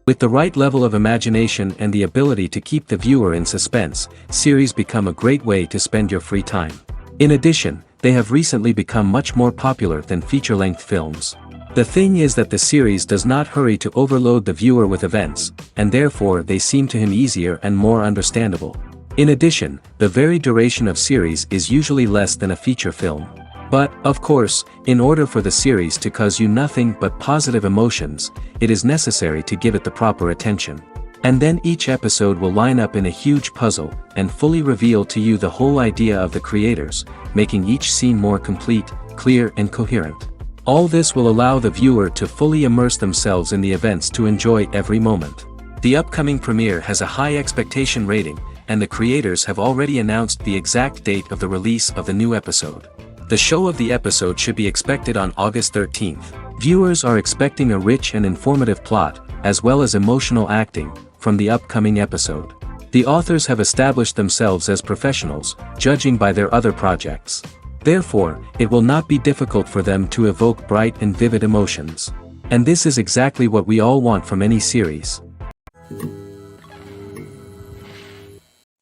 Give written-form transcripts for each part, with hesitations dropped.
With the right level of imagination and the ability to keep the viewer in suspense, series become a great way to spend your free time. In addition, they have recently become much more popular than feature-length films. The thing is that the series does not hurry to overload the viewer with events, and therefore they seem to him easier and more understandable. In addition, the very duration of series is usually less than a feature film. But, of course, in order for the series to cause you nothing but positive emotions, it is necessary to give it the proper attention. And then each episode will line up in a huge puzzle, and fully reveal to you the whole idea of the creators, making each scene more complete, clear and coherent. All this will allow the viewer to fully immerse themselves in the events to enjoy every moment. The upcoming premiere has a high expectation rating, and the creators have already announced the exact date of the release of the new episode. The show of the episode should be expected on August 13th. Viewers are expecting a rich and informative plot, as well as emotional acting, from the upcoming episode. The authors have established themselves as professionals, judging by their other projects. Therefore, it will not be difficult for them to evoke bright and vivid emotions. And this is exactly what we all want from any series.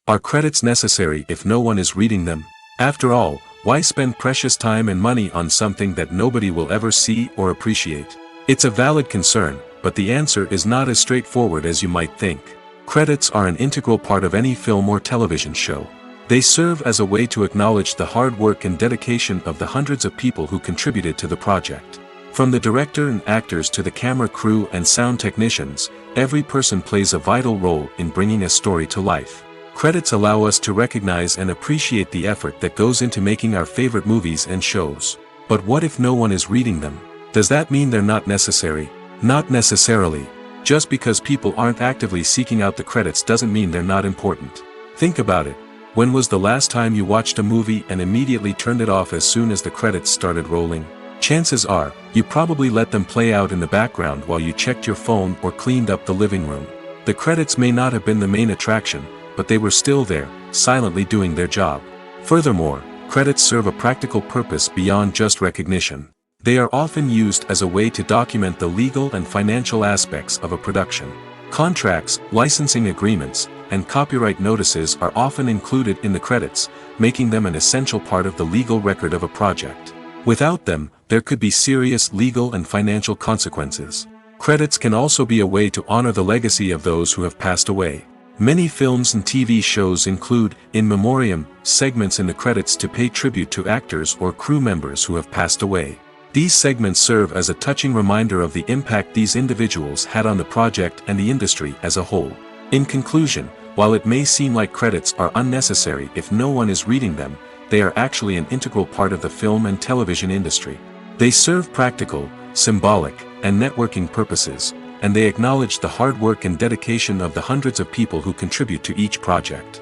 Are credits necessary if no one is reading them? After all, why spend precious time and money on something that nobody will ever see or appreciate? It's a valid concern, but the answer is not as straightforward as you might think. Credits are an integral part of any film or television show. They serve as a way to acknowledge the hard work and dedication of the hundreds of people who contributed to the project. From the director and actors to the camera crew and sound technicians, every person plays a vital role in bringing a story to life. Credits allow us to recognize and appreciate the effort that goes into making our favorite movies and shows. But what if no one is reading them? Does that mean they're not necessary? Not necessarily. Just because people aren't actively seeking out the credits doesn't mean they're not important. Think about it. When was the last time you watched a movie and immediately turned it off as soon as the credits started rolling? Chances are, you probably let them play out in the background while you checked your phone or cleaned up the living room. The credits may not have been the main attraction, but they were still there, silently doing their job. Furthermore, credits serve a practical purpose beyond just recognition. They are often used as a way to document the legal and financial aspects of a production. Contracts, licensing agreements, and copyright notices are often included in the credits, making them an essential part of the legal record of a project. Without them, there could be serious legal and financial consequences. Credits can also be a way to honor the legacy of those who have passed away. Many films and TV shows include, in memoriam, segments in the credits to pay tribute to actors or crew members who have passed away. These segments serve as a touching reminder of the impact these individuals had on the project and the industry as a whole. In conclusion, while it may seem like credits are unnecessary if no one is reading them, they are actually an integral part of the film and television industry. They serve practical, symbolic, and networking purposes, and they acknowledge the hard work and dedication of the hundreds of people who contribute to each project.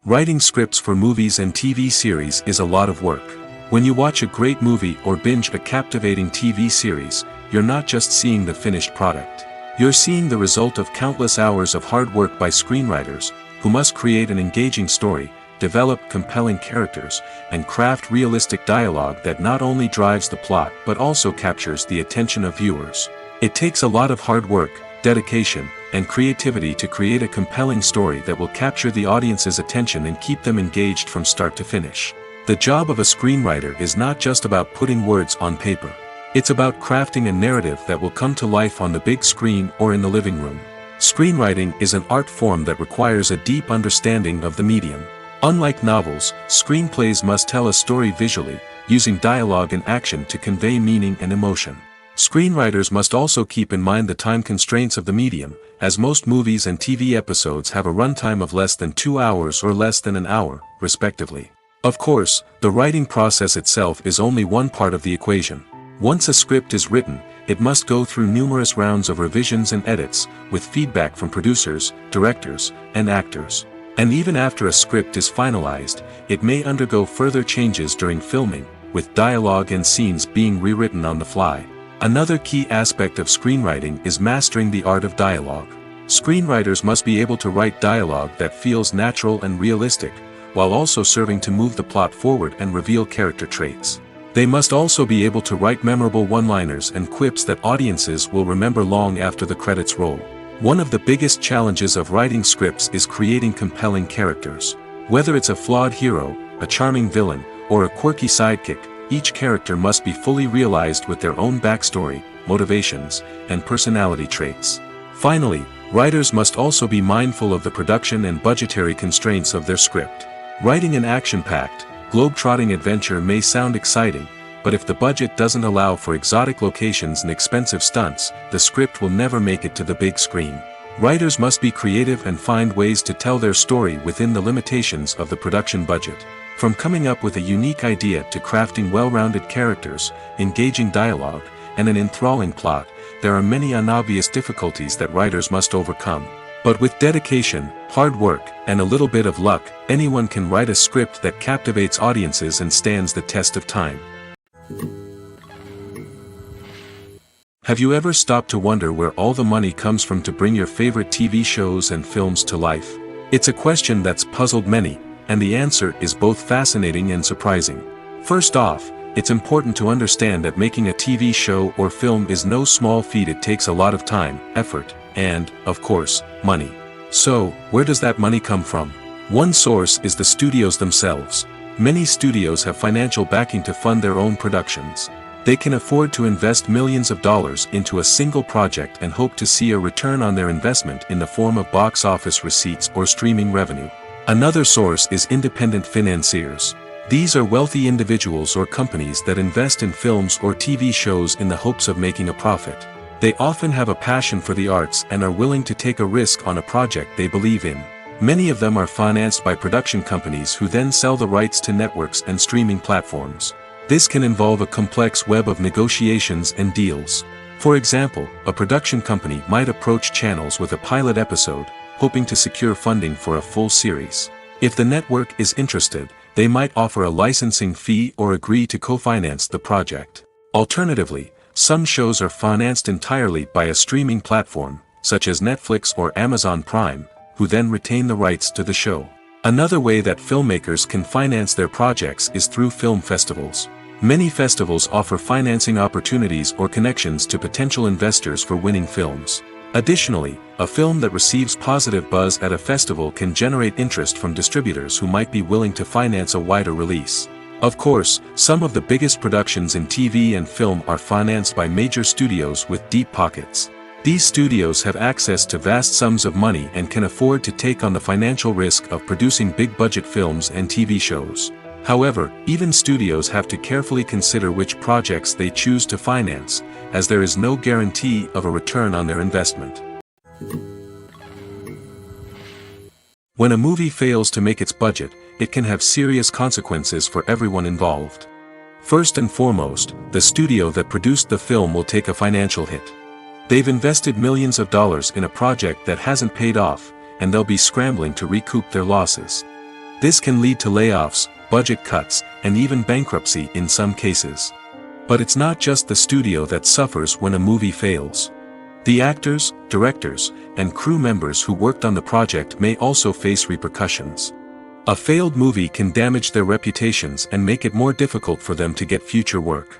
Writing scripts for movies and TV series is a lot of work. When you watch a great movie or binge a captivating TV series, you're not just seeing the finished product. You're seeing the result of countless hours of hard work by screenwriters, who must create an engaging story, develop compelling characters, and craft realistic dialogue that not only drives the plot but also captures the attention of viewers. It takes a lot of hard work, dedication, and creativity to create a compelling story that will capture the audience's attention and keep them engaged from start to finish. The job of a screenwriter is not just about putting words on paper. It's about crafting a narrative that will come to life on the big screen or in the living room. Screenwriting is an art form that requires a deep understanding of the medium. Unlike novels, screenplays must tell a story visually, using dialogue and action to convey meaning and emotion. Screenwriters must also keep in mind the time constraints of the medium, as most movies and TV episodes have a runtime of less than 2 hours or less than an hour, respectively. Of course, the writing process itself is only one part of the equation. Once a script is written, it must go through numerous rounds of revisions and edits, with feedback from producers, directors, and actors. And even after a script is finalized, it may undergo further changes during filming, with dialogue and scenes being rewritten on the fly. Another key aspect of screenwriting is mastering the art of dialogue. Screenwriters must be able to write dialogue that feels natural and realistic, while also serving to move the plot forward and reveal character traits. They must also be able to write memorable one-liners and quips that audiences will remember long after the credits roll. One of the biggest challenges of writing scripts is creating compelling characters. Whether it's a flawed hero, a charming villain, or a quirky sidekick, each character must be fully realized with their own backstory, motivations, and personality traits. Finally, writers must also be mindful of the production and budgetary constraints of their script. Writing an action-packed, globe-trotting adventure may sound exciting, but if the budget doesn't allow for exotic locations and expensive stunts, the script will never make it to the big screen. Writers must be creative and find ways to tell their story within the limitations of the production budget. From coming up with a unique idea to crafting well-rounded characters, engaging dialogue, and an enthralling plot, there are many unobvious difficulties that writers must overcome. But with dedication, hard work, and a little bit of luck, anyone can write a script that captivates audiences and stands the test of time. Have you ever stopped to wonder where all the money comes from to bring your favorite TV shows and films to life? It's a question that's puzzled many, and the answer is both fascinating and surprising. First off, it's important to understand that making a TV show or film is no small feat. It takes a lot of time, effort, and, of course, money. So, where does that money come from? One source is the studios themselves. Many studios have financial backing to fund their own productions. They can afford to invest millions of dollars into a single project and hope to see a return on their investment in the form of box office receipts or streaming revenue. Another source is independent financiers. These are wealthy individuals or companies that invest in films or TV shows in the hopes of making a profit. They often have a passion for the arts and are willing to take a risk on a project they believe in. Many of them are financed by production companies who then sell the rights to networks and streaming platforms. This can involve a complex web of negotiations and deals. For example, a production company might approach channels with a pilot episode, hoping to secure funding for a full series. If the network is interested, they might offer a licensing fee or agree to co-finance the project. Alternatively, some shows are financed entirely by a streaming platform, such as Netflix or Amazon Prime, who then retain the rights to the show. Another way that filmmakers can finance their projects is through film festivals. Many festivals offer financing opportunities or connections to potential investors for winning films. Additionally, a film that receives positive buzz at a festival can generate interest from distributors who might be willing to finance a wider release. Of course, some of the biggest productions in TV and film are financed by major studios with deep pockets. These studios have access to vast sums of money and can afford to take on the financial risk of producing big-budget films and TV shows. However, even studios have to carefully consider which projects they choose to finance, as there is no guarantee of a return on their investment. When a movie fails to make its budget, it can have serious consequences for everyone involved. First and foremost, the studio that produced the film will take a financial hit. They've invested millions of dollars in a project that hasn't paid off, and they'll be scrambling to recoup their losses. This can lead to layoffs, budget cuts, and even bankruptcy in some cases. But it's not just the studio that suffers when a movie fails. The actors, directors, and crew members who worked on the project may also face repercussions. A failed movie can damage their reputations and make it more difficult for them to get future work.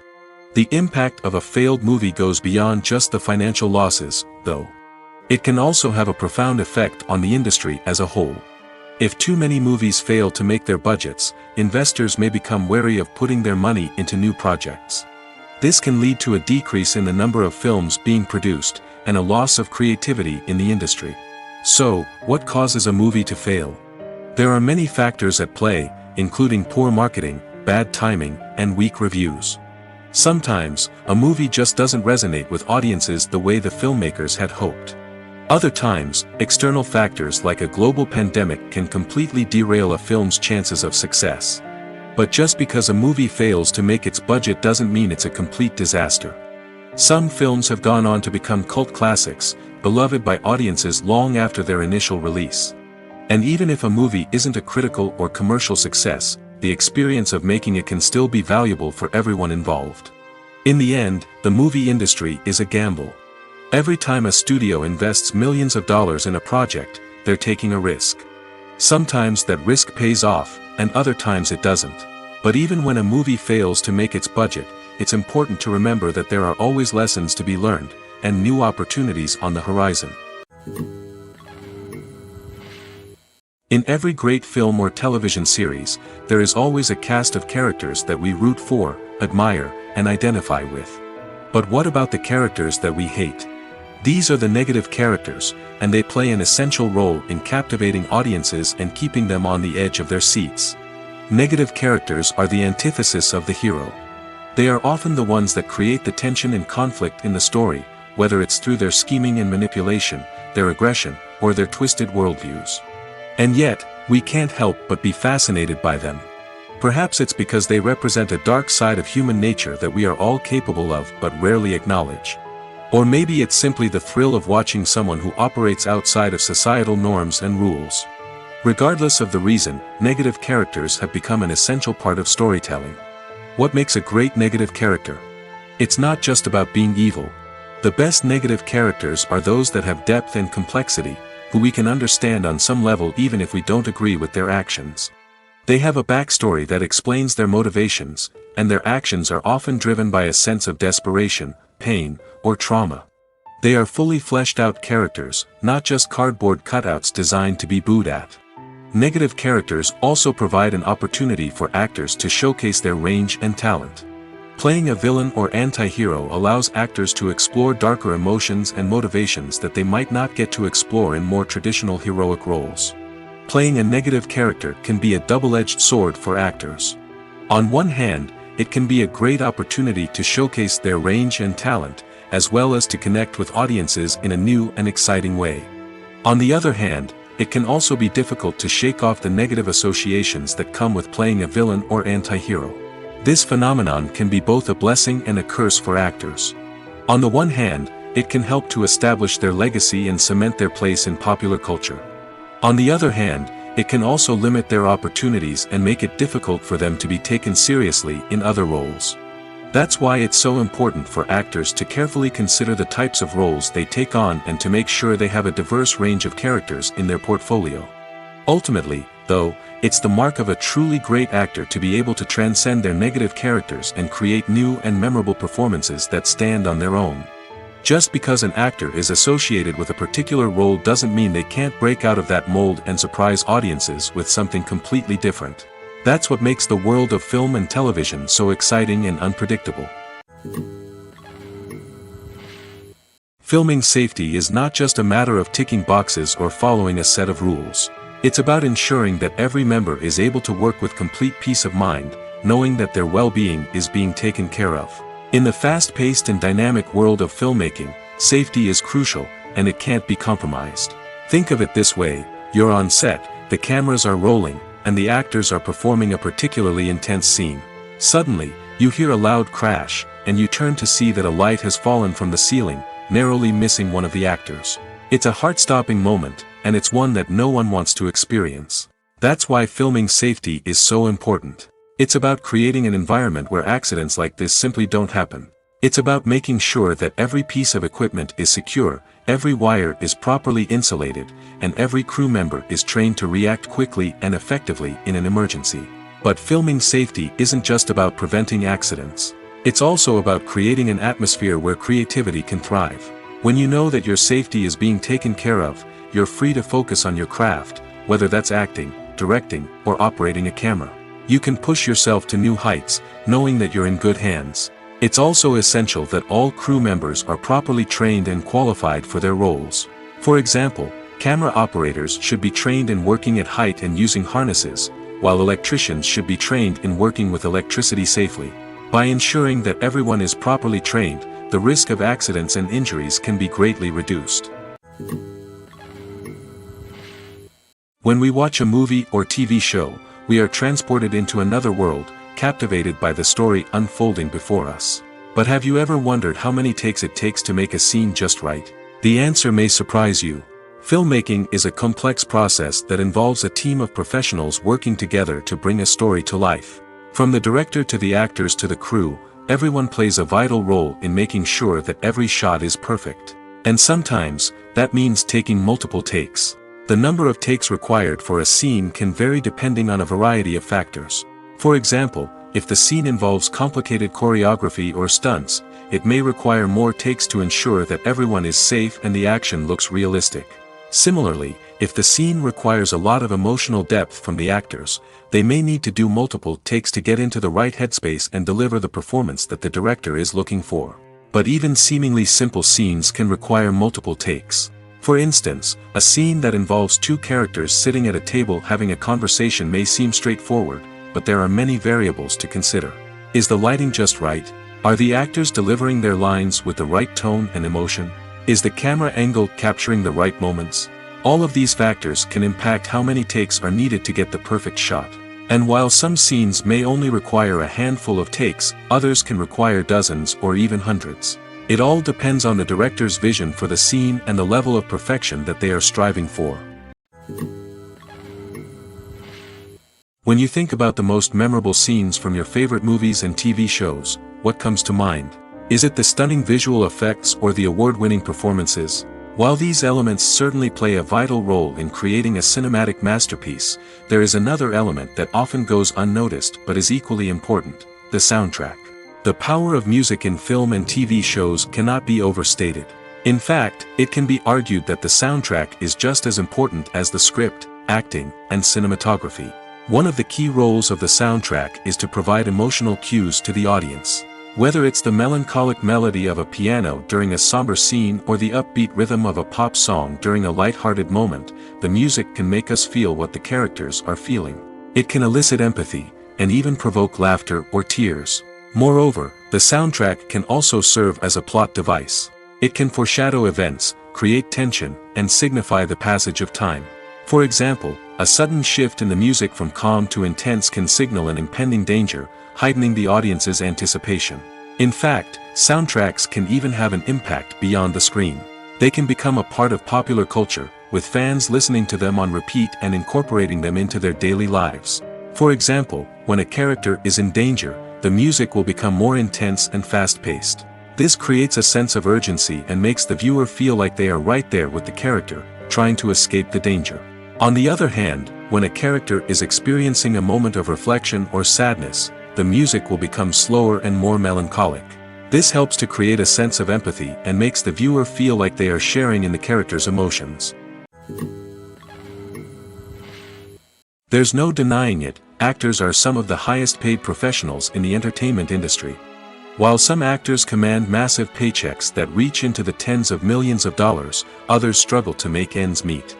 The impact of a failed movie goes beyond just the financial losses, though. It can also have a profound effect on the industry as a whole. If too many movies fail to make their budgets, investors may become wary of putting their money into new projects. This can lead to a decrease in the number of films being produced, and a loss of creativity in the industry. So, what causes a movie to fail? There are many factors at play, including poor marketing, bad timing, and weak reviews. Sometimes, a movie just doesn't resonate with audiences the way the filmmakers had hoped. Other times, external factors like a global pandemic can completely derail a film's chances of success. But just because a movie fails to make its budget doesn't mean it's a complete disaster. Some films have gone on to become cult classics, beloved by audiences long after their initial release. And even if a movie isn't a critical or commercial success, the experience of making it can still be valuable for everyone involved. In the end, the movie industry is a gamble. Every time a studio invests millions of dollars in a project, they're taking a risk. Sometimes that risk pays off, and other times it doesn't. But even when a movie fails to make its budget, it's important to remember that there are always lessons to be learned, and new opportunities on the horizon. In every great film or television series, there is always a cast of characters that we root for, admire, and identify with. But what about the characters that we hate? These are the negative characters, and they play an essential role in captivating audiences and keeping them on the edge of their seats. Negative characters are the antithesis of the hero. They are often the ones that create the tension and conflict in the story, whether it's through their scheming and manipulation, their aggression, or their twisted worldviews. And yet, we can't help but be fascinated by them. Perhaps it's because they represent a dark side of human nature that we are all capable of but rarely acknowledge. Or maybe it's simply the thrill of watching someone who operates outside of societal norms and rules. Regardless of the reason, negative characters have become an essential part of storytelling. What makes a great negative character? It's not just about being evil. The best negative characters are those that have depth and complexity, who we can understand on some level even if we don't agree with their actions. They have a backstory that explains their motivations, and their actions are often driven by a sense of desperation, pain, or trauma. They are fully fleshed out characters, not just cardboard cutouts designed to be booed at. Negative characters also provide an opportunity for actors to showcase their range and talent. Playing a villain or anti-hero allows actors to explore darker emotions and motivations that they might not get to explore in more traditional heroic roles. Playing a negative character can be a double-edged sword for actors. On one hand, it can be a great opportunity to showcase their range and talent, as well as to connect with audiences in a new and exciting way. On the other hand, it can also be difficult to shake off the negative associations that come with playing a villain or anti-hero. This phenomenon can be both a blessing and a curse for actors. On the one hand, it can help to establish their legacy and cement their place in popular culture. On the other hand, it can also limit their opportunities and make it difficult for them to be taken seriously in other roles. That's why it's so important for actors to carefully consider the types of roles they take on and to make sure they have a diverse range of characters in their portfolio. Ultimately, though, it's the mark of a truly great actor to be able to transcend their negative characters and create new and memorable performances that stand on their own. Just because an actor is associated with a particular role doesn't mean they can't break out of that mold and surprise audiences with something completely different. That's what makes the world of film and television so exciting and unpredictable. Filming safety is not just a matter of ticking boxes or following a set of rules. It's about ensuring that every member is able to work with complete peace of mind, knowing that their well-being is being taken care of. In the fast-paced and dynamic world of filmmaking, safety is crucial, and it can't be compromised. Think of it this way: you're on set, the cameras are rolling, and the actors are performing a particularly intense scene. Suddenly, you hear a loud crash, and you turn to see that a light has fallen from the ceiling, narrowly missing one of the actors. It's a heart-stopping moment, and it's one that no one wants to experience. That's why filming safety is so important. It's about creating an environment where accidents like this simply don't happen. It's about making sure that every piece of equipment is secure, every wire is properly insulated, and every crew member is trained to react quickly and effectively in an emergency. But filming safety isn't just about preventing accidents. It's also about creating an atmosphere where creativity can thrive. When you know that your safety is being taken care of, you're free to focus on your craft, whether that's acting, directing, or operating a camera. You can push yourself to new heights, knowing that you're in good hands. It's also essential that all crew members are properly trained and qualified for their roles. For example, camera operators should be trained in working at height and using harnesses, while electricians should be trained in working with electricity safely. By ensuring that everyone is properly trained, the risk of accidents and injuries can be greatly reduced. When we watch a movie or TV show, we are transported into another world, captivated by the story unfolding before us. But have you ever wondered how many takes it takes to make a scene just right? The answer may surprise you. Filmmaking is a complex process that involves a team of professionals working together to bring a story to life. From the director to the actors to the crew, everyone plays a vital role in making sure that every shot is perfect. And sometimes, that means taking multiple takes. The number of takes required for a scene can vary depending on a variety of factors. For example, if the scene involves complicated choreography or stunts, it may require more takes to ensure that everyone is safe and the action looks realistic. Similarly, if the scene requires a lot of emotional depth from the actors, they may need to do multiple takes to get into the right headspace and deliver the performance that the director is looking for. But even seemingly simple scenes can require multiple takes. For instance, a scene that involves two characters sitting at a table having a conversation may seem straightforward, but there are many variables to consider. Is the lighting just right? Are the actors delivering their lines with the right tone and emotion? Is the camera angle capturing the right moments? All of these factors can impact how many takes are needed to get the perfect shot. And while some scenes may only require a handful of takes, others can require dozens or even hundreds. It all depends on the director's vision for the scene and the level of perfection that they are striving for. When you think about the most memorable scenes from your favorite movies and TV shows, what comes to mind? Is it the stunning visual effects or the award-winning performances? While these elements certainly play a vital role in creating a cinematic masterpiece, there is another element that often goes unnoticed but is equally important: the soundtrack. The power of music in film and TV shows cannot be overstated. In fact, it can be argued that the soundtrack is just as important as the script, acting, and cinematography. One of the key roles of the soundtrack is to provide emotional cues to the audience. Whether it's the melancholic melody of a piano during a somber scene or the upbeat rhythm of a pop song during a light-hearted moment, the music can make us feel what the characters are feeling. It can elicit empathy, and even provoke laughter or tears. Moreover, the soundtrack can also serve as a plot device. It can foreshadow events, create tension, and signify the passage of time. For example, a sudden shift in the music from calm to intense can signal an impending danger, heightening the audience's anticipation. In fact, soundtracks can even have an impact beyond the screen. They can become a part of popular culture, with fans listening to them on repeat and incorporating them into their daily lives. For example, when a character is in danger, the music will become more intense and fast-paced. This creates a sense of urgency and makes the viewer feel like they are right there with the character, trying to escape the danger. On the other hand, when a character is experiencing a moment of reflection or sadness, the music will become slower and more melancholic. This helps to create a sense of empathy and makes the viewer feel like they are sharing in the character's emotions. There's no denying it, actors are some of the highest paid professionals in the entertainment industry. While some actors command massive paychecks that reach into the tens of millions of dollars, others struggle to make ends meet.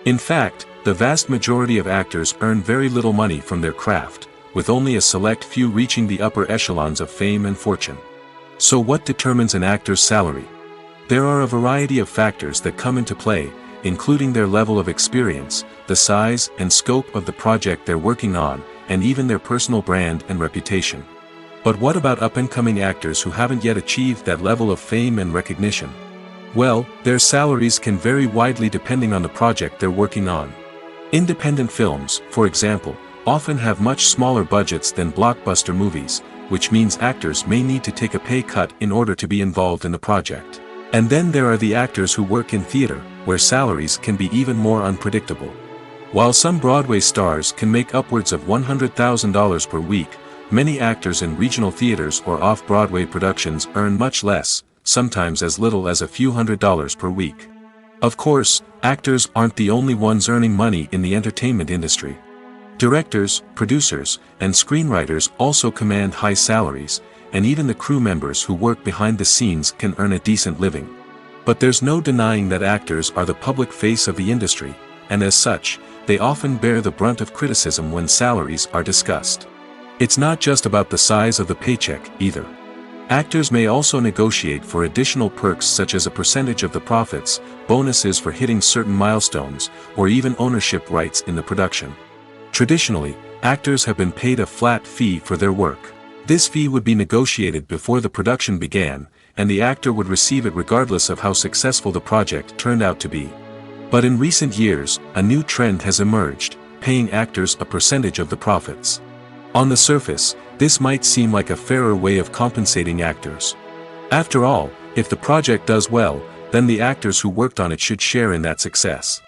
In fact, the vast majority of actors earn very little money from their craft, with only a select few reaching the upper echelons of fame and fortune. So what determines an actor's salary? There are a variety of factors that come into play, including their level of experience, the size and scope of the project they're working on, and even their personal brand and reputation. But what about up-and-coming actors who haven't yet achieved that level of fame and recognition? Well, their salaries can vary widely depending on the project they're working on. Independent films, for example, often have much smaller budgets than blockbuster movies, which means actors may need to take a pay cut in order to be involved in the project. And then there are the actors who work in theater, where salaries can be even more unpredictable. While some Broadway stars can make upwards of $100,000 per week, many actors in regional theaters or off-Broadway productions earn much less, sometimes as little as a few $100s per week. Of course, actors aren't the only ones earning money in the entertainment industry. Directors, producers, and screenwriters also command high salaries, and even the crew members who work behind the scenes can earn a decent living. But there's no denying that actors are the public face of the industry, and as such, they often bear the brunt of criticism when salaries are discussed. It's not just about the size of the paycheck, either. Actors may also negotiate for additional perks such as a percentage of the profits, bonuses for hitting certain milestones, or even ownership rights in the production. Traditionally, actors have been paid a flat fee for their work. This fee would be negotiated before the production began, and the actor would receive it regardless of how successful the project turned out to be. But in recent years, a new trend has emerged, paying actors a percentage of the profits. On the surface, this might seem like a fairer way of compensating actors. After all, if the project does well, then the actors who worked on it should share in that success.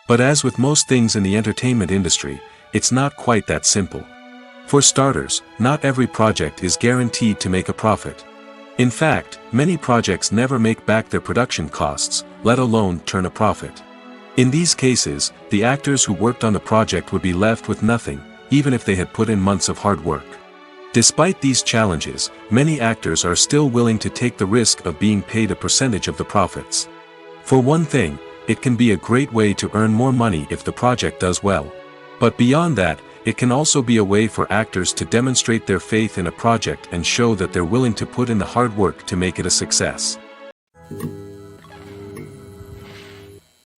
But as with most things in the entertainment industry, it's not quite that simple. For starters, not every project is guaranteed to make a profit. In fact, many projects never make back their production costs, let alone turn a profit. In these cases, the actors who worked on the project would be left with nothing, even if they had put in months of hard work. Despite these challenges, many actors are still willing to take the risk of being paid a percentage of the profits. For one thing, it can be a great way to earn more money if the project does well. But beyond that, it can also be a way for actors to demonstrate their faith in a project and show that they're willing to put in the hard work to make it a success.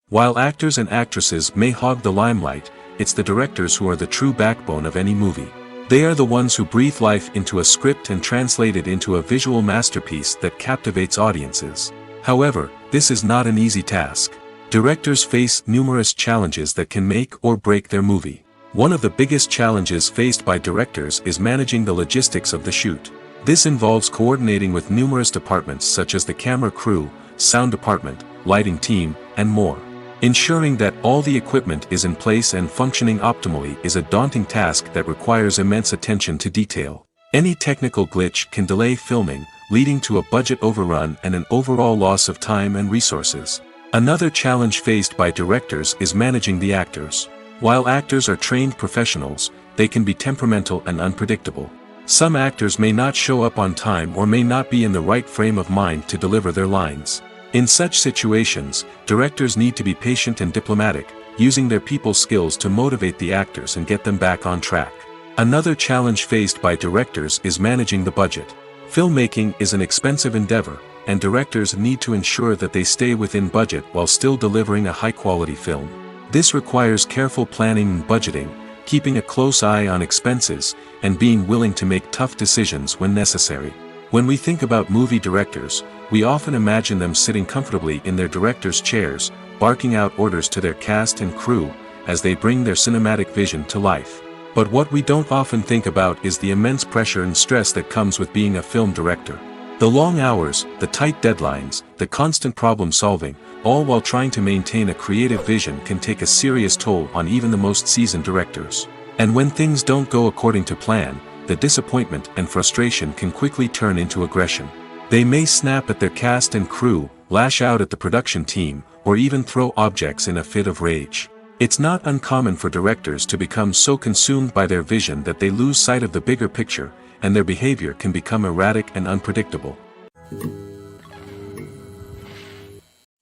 While actors and actresses may hog the limelight, it's the directors who are the true backbone of any movie. They are the ones who breathe life into a script and translate it into a visual masterpiece that captivates audiences. However, this is not an easy task. Directors face numerous challenges that can make or break their movie. One of the biggest challenges faced by directors is managing the logistics of the shoot. This involves coordinating with numerous departments such as the camera crew, sound department, lighting team, and more. Ensuring that all the equipment is in place and functioning optimally is a daunting task that requires immense attention to detail. Any technical glitch can delay filming, leading to a budget overrun and an overall loss of time and resources. Another challenge faced by directors is managing the actors. While actors are trained professionals, they can be temperamental and unpredictable. Some actors may not show up on time or may not be in the right frame of mind to deliver their lines. In such situations, directors need to be patient and diplomatic, using their people skills to motivate the actors and get them back on track. Another challenge faced by directors is managing the budget. Filmmaking is an expensive endeavor, and directors need to ensure that they stay within budget while still delivering a high-quality film. This requires careful planning and budgeting, keeping a close eye on expenses, and being willing to make tough decisions when necessary. When we think about movie directors, we often imagine them sitting comfortably in their director's chairs, barking out orders to their cast and crew, as they bring their cinematic vision to life. But what we don't often think about is the immense pressure and stress that comes with being a film director. The long hours, the tight deadlines, the constant problem solving, all while trying to maintain a creative vision can take a serious toll on even the most seasoned directors. And when things don't go according to plan, the disappointment and frustration can quickly turn into aggression. They may snap at their cast and crew, lash out at the production team, or even throw objects in a fit of rage. It's not uncommon for directors to become so consumed by their vision that they lose sight of the bigger picture, and their behavior can become erratic and unpredictable.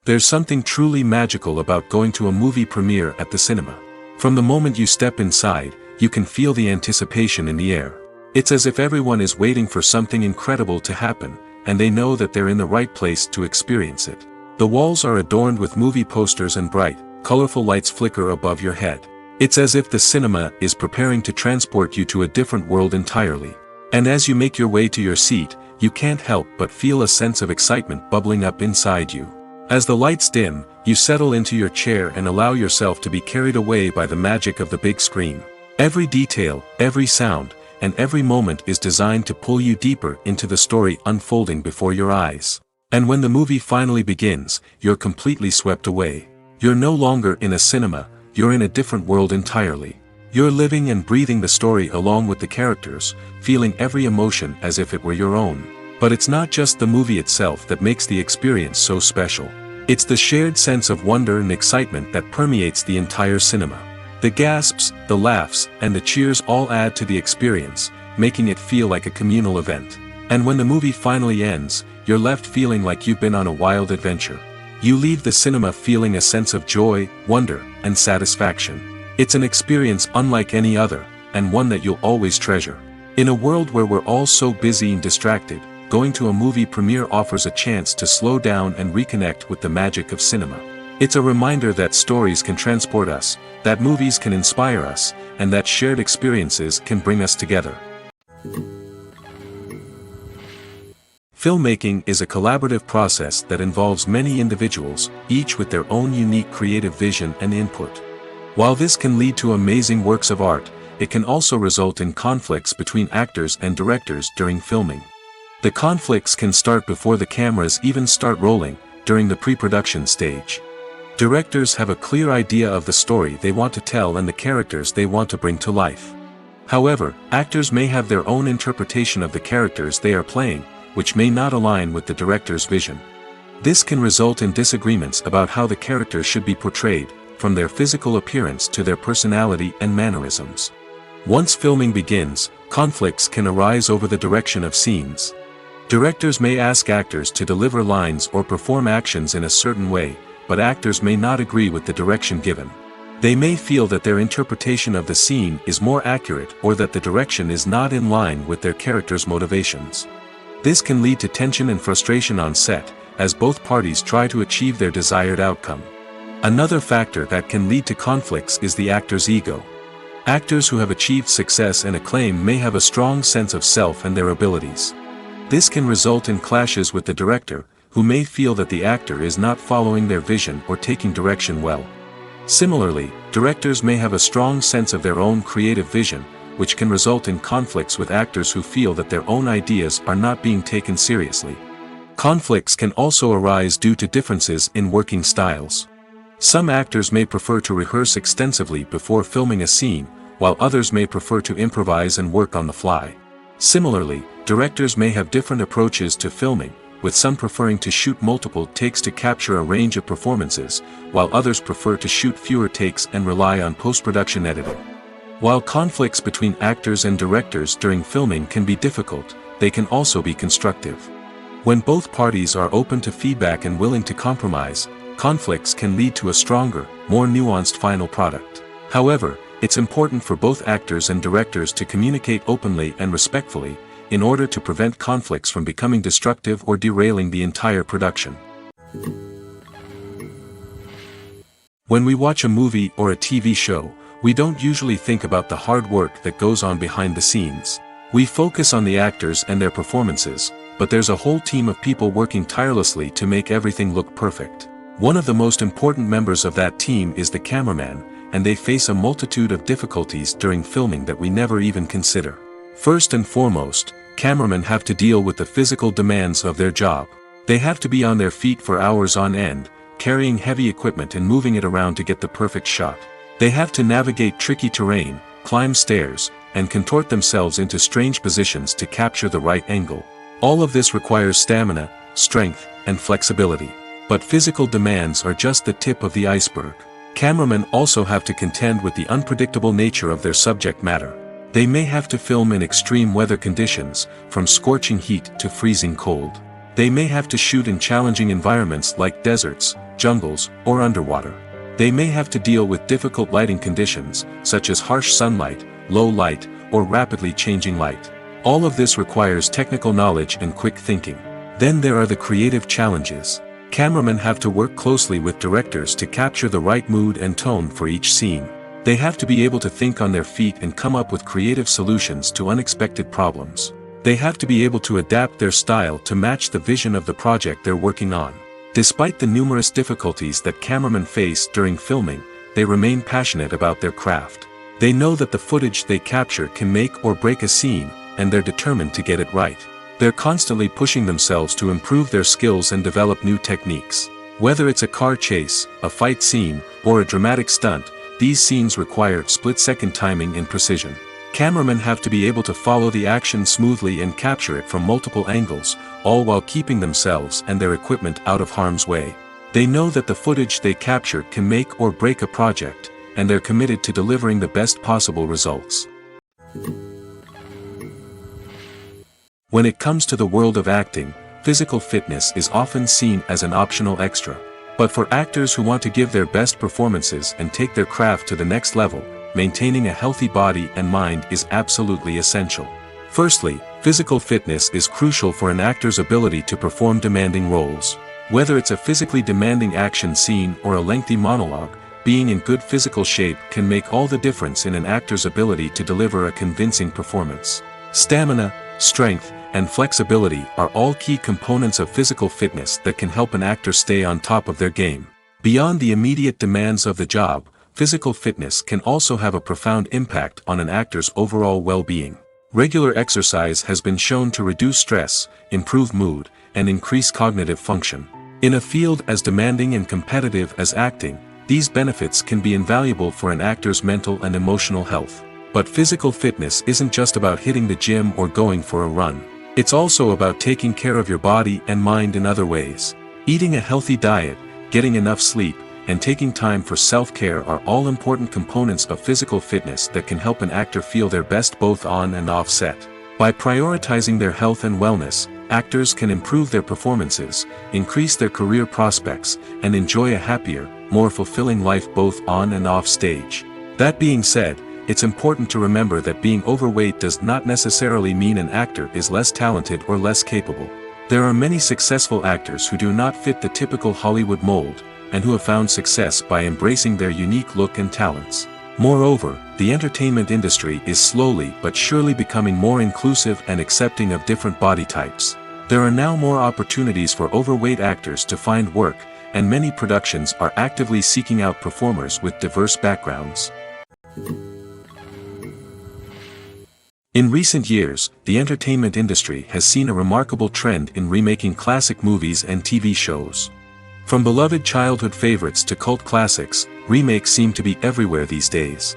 There's something truly magical about going to a movie premiere at the cinema. From the moment you step inside, you can feel the anticipation in the air. It's as if everyone is waiting for something incredible to happen, and they know that they're in the right place to experience it. The walls are adorned with movie posters and bright, colorful lights flicker above your head. It's as if the cinema is preparing to transport you to a different world entirely. And as you make your way to your seat, you can't help but feel a sense of excitement bubbling up inside you. As the lights dim, you settle into your chair and allow yourself to be carried away by the magic of the big screen. Every detail, every sound, and every moment is designed to pull you deeper into the story unfolding before your eyes. And when the movie finally begins, you're completely swept away. You're no longer in a cinema, you're in a different world entirely. You're living and breathing the story along with the characters, feeling every emotion as if it were your own. But it's not just the movie itself that makes the experience so special. It's the shared sense of wonder and excitement that permeates the entire cinema. The gasps, the laughs, and the cheers all add to the experience, making it feel like a communal event. And when the movie finally ends, you're left feeling like you've been on a wild adventure. You leave the cinema feeling a sense of joy, wonder, and satisfaction. It's an experience unlike any other, and one that you'll always treasure. In a world where we're all so busy and distracted, going to a movie premiere offers a chance to slow down and reconnect with the magic of cinema. It's a reminder that stories can transport us, that movies can inspire us, and that shared experiences can bring us together. Filmmaking is a collaborative process that involves many individuals, each with their own unique creative vision and input. While this can lead to amazing works of art, it can also result in conflicts between actors and directors during filming. The conflicts can start before the cameras even start rolling, during the pre-production stage. Directors have a clear idea of the story they want to tell and the characters they want to bring to life. However, actors may have their own interpretation of the characters they are playing, which may not align with the director's vision. This can result in disagreements about how the character should be portrayed, from their physical appearance to their personality and mannerisms. Once filming begins, conflicts can arise over the direction of scenes. Directors may ask actors to deliver lines or perform actions in a certain way, but actors may not agree with the direction given. They may feel that their interpretation of the scene is more accurate or that the direction is not in line with their character's motivations. This can lead to tension and frustration on set, as both parties try to achieve their desired outcome. Another factor that can lead to conflicts is the actor's ego. Actors who have achieved success and acclaim may have a strong sense of self and their abilities. This can result in clashes with the director, who may feel that the actor is not following their vision or taking direction well. Similarly, directors may have a strong sense of their own creative vision, which can result in conflicts with actors who feel that their own ideas are not being taken seriously. Conflicts can also arise due to differences in working styles. Some actors may prefer to rehearse extensively before filming a scene, while others may prefer to improvise and work on the fly. Similarly, directors may have different approaches to filming, with some preferring to shoot multiple takes to capture a range of performances, while others prefer to shoot fewer takes and rely on post-production editing. While conflicts between actors and directors during filming can be difficult, they can also be constructive. When both parties are open to feedback and willing to compromise, conflicts can lead to a stronger, more nuanced final product. However, it's important for both actors and directors to communicate openly and respectfully, in order to prevent conflicts from becoming destructive or derailing the entire production. When we watch a movie or a TV show, we don't usually think about the hard work that goes on behind the scenes. We focus on the actors and their performances, but there's a whole team of people working tirelessly to make everything look perfect. One of the most important members of that team is the cameraman, and they face a multitude of difficulties during filming that we never even consider. First and foremost, cameramen have to deal with the physical demands of their job. They have to be on their feet for hours on end, carrying heavy equipment and moving it around to get the perfect shot. They have to navigate tricky terrain, climb stairs, and contort themselves into strange positions to capture the right angle. All of this requires stamina, strength, and flexibility. But physical demands are just the tip of the iceberg. Cameramen also have to contend with the unpredictable nature of their subject matter. They may have to film in extreme weather conditions, from scorching heat to freezing cold. They may have to shoot in challenging environments like deserts, jungles, or underwater. They may have to deal with difficult lighting conditions, such as harsh sunlight, low light, or rapidly changing light. All of this requires technical knowledge and quick thinking. Then there are the creative challenges. Cameramen have to work closely with directors to capture the right mood and tone for each scene. They have to be able to think on their feet and come up with creative solutions to unexpected problems. They have to be able to adapt their style to match the vision of the project they're working on. Despite the numerous difficulties that cameramen face during filming, they remain passionate about their craft. They know that the footage they capture can make or break a scene, and they're determined to get it right. They're constantly pushing themselves to improve their skills and develop new techniques. Whether it's a car chase, a fight scene, or a dramatic stunt, these scenes require split-second timing and precision. Cameramen have to be able to follow the action smoothly and capture it from multiple angles, all while keeping themselves and their equipment out of harm's way. They know that the footage they capture can make or break a project, and they're committed to delivering the best possible results. When it comes to the world of acting, physical fitness is often seen as an optional extra. But for actors who want to give their best performances and take their craft to the next level, maintaining a healthy body and mind is absolutely essential. Firstly, physical fitness is crucial for an actor's ability to perform demanding roles. Whether it's a physically demanding action scene or a lengthy monologue, being in good physical shape can make all the difference in an actor's ability to deliver a convincing performance. Stamina, strength, and flexibility are all key components of physical fitness that can help an actor stay on top of their game. Beyond the immediate demands of the job, physical fitness can also have a profound impact on an actor's overall well-being. Regular exercise has been shown to reduce stress, improve mood, and increase cognitive function. In a field as demanding and competitive as acting, these benefits can be invaluable for an actor's mental and emotional health. But physical fitness isn't just about hitting the gym or going for a run. It's also about taking care of your body and mind in other ways. Eating a healthy diet, getting enough sleep, and taking time for self-care are all important components of physical fitness that can help an actor feel their best both on and off set. By prioritizing their health and wellness, actors can improve their performances, increase their career prospects, and enjoy a happier, more fulfilling life both on and off stage. That being said, it's important to remember that being overweight does not necessarily mean an actor is less talented or less capable. There are many successful actors who do not fit the typical Hollywood mold, and who have found success by embracing their unique look and talents. Moreover, the entertainment industry is slowly but surely becoming more inclusive and accepting of different body types. There are now more opportunities for overweight actors to find work, and many productions are actively seeking out performers with diverse backgrounds. In recent years, the entertainment industry has seen a remarkable trend in remaking classic movies and TV shows. From beloved childhood favorites to cult classics, remakes seem to be everywhere these days.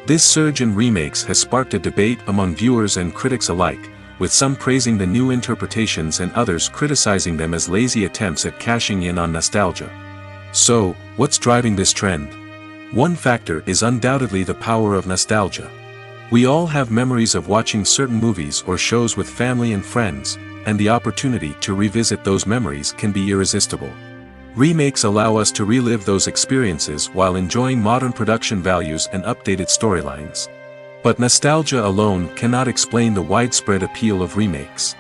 This surge in remakes has sparked a debate among viewers and critics alike, with some praising the new interpretations and others criticizing them as lazy attempts at cashing in on nostalgia. So, what's driving this trend? One factor is undoubtedly the power of nostalgia. We all have memories of watching certain movies or shows with family and friends, and the opportunity to revisit those memories can be irresistible. Remakes allow us to relive those experiences while enjoying modern production values and updated storylines. But nostalgia alone cannot explain the widespread appeal of remakes.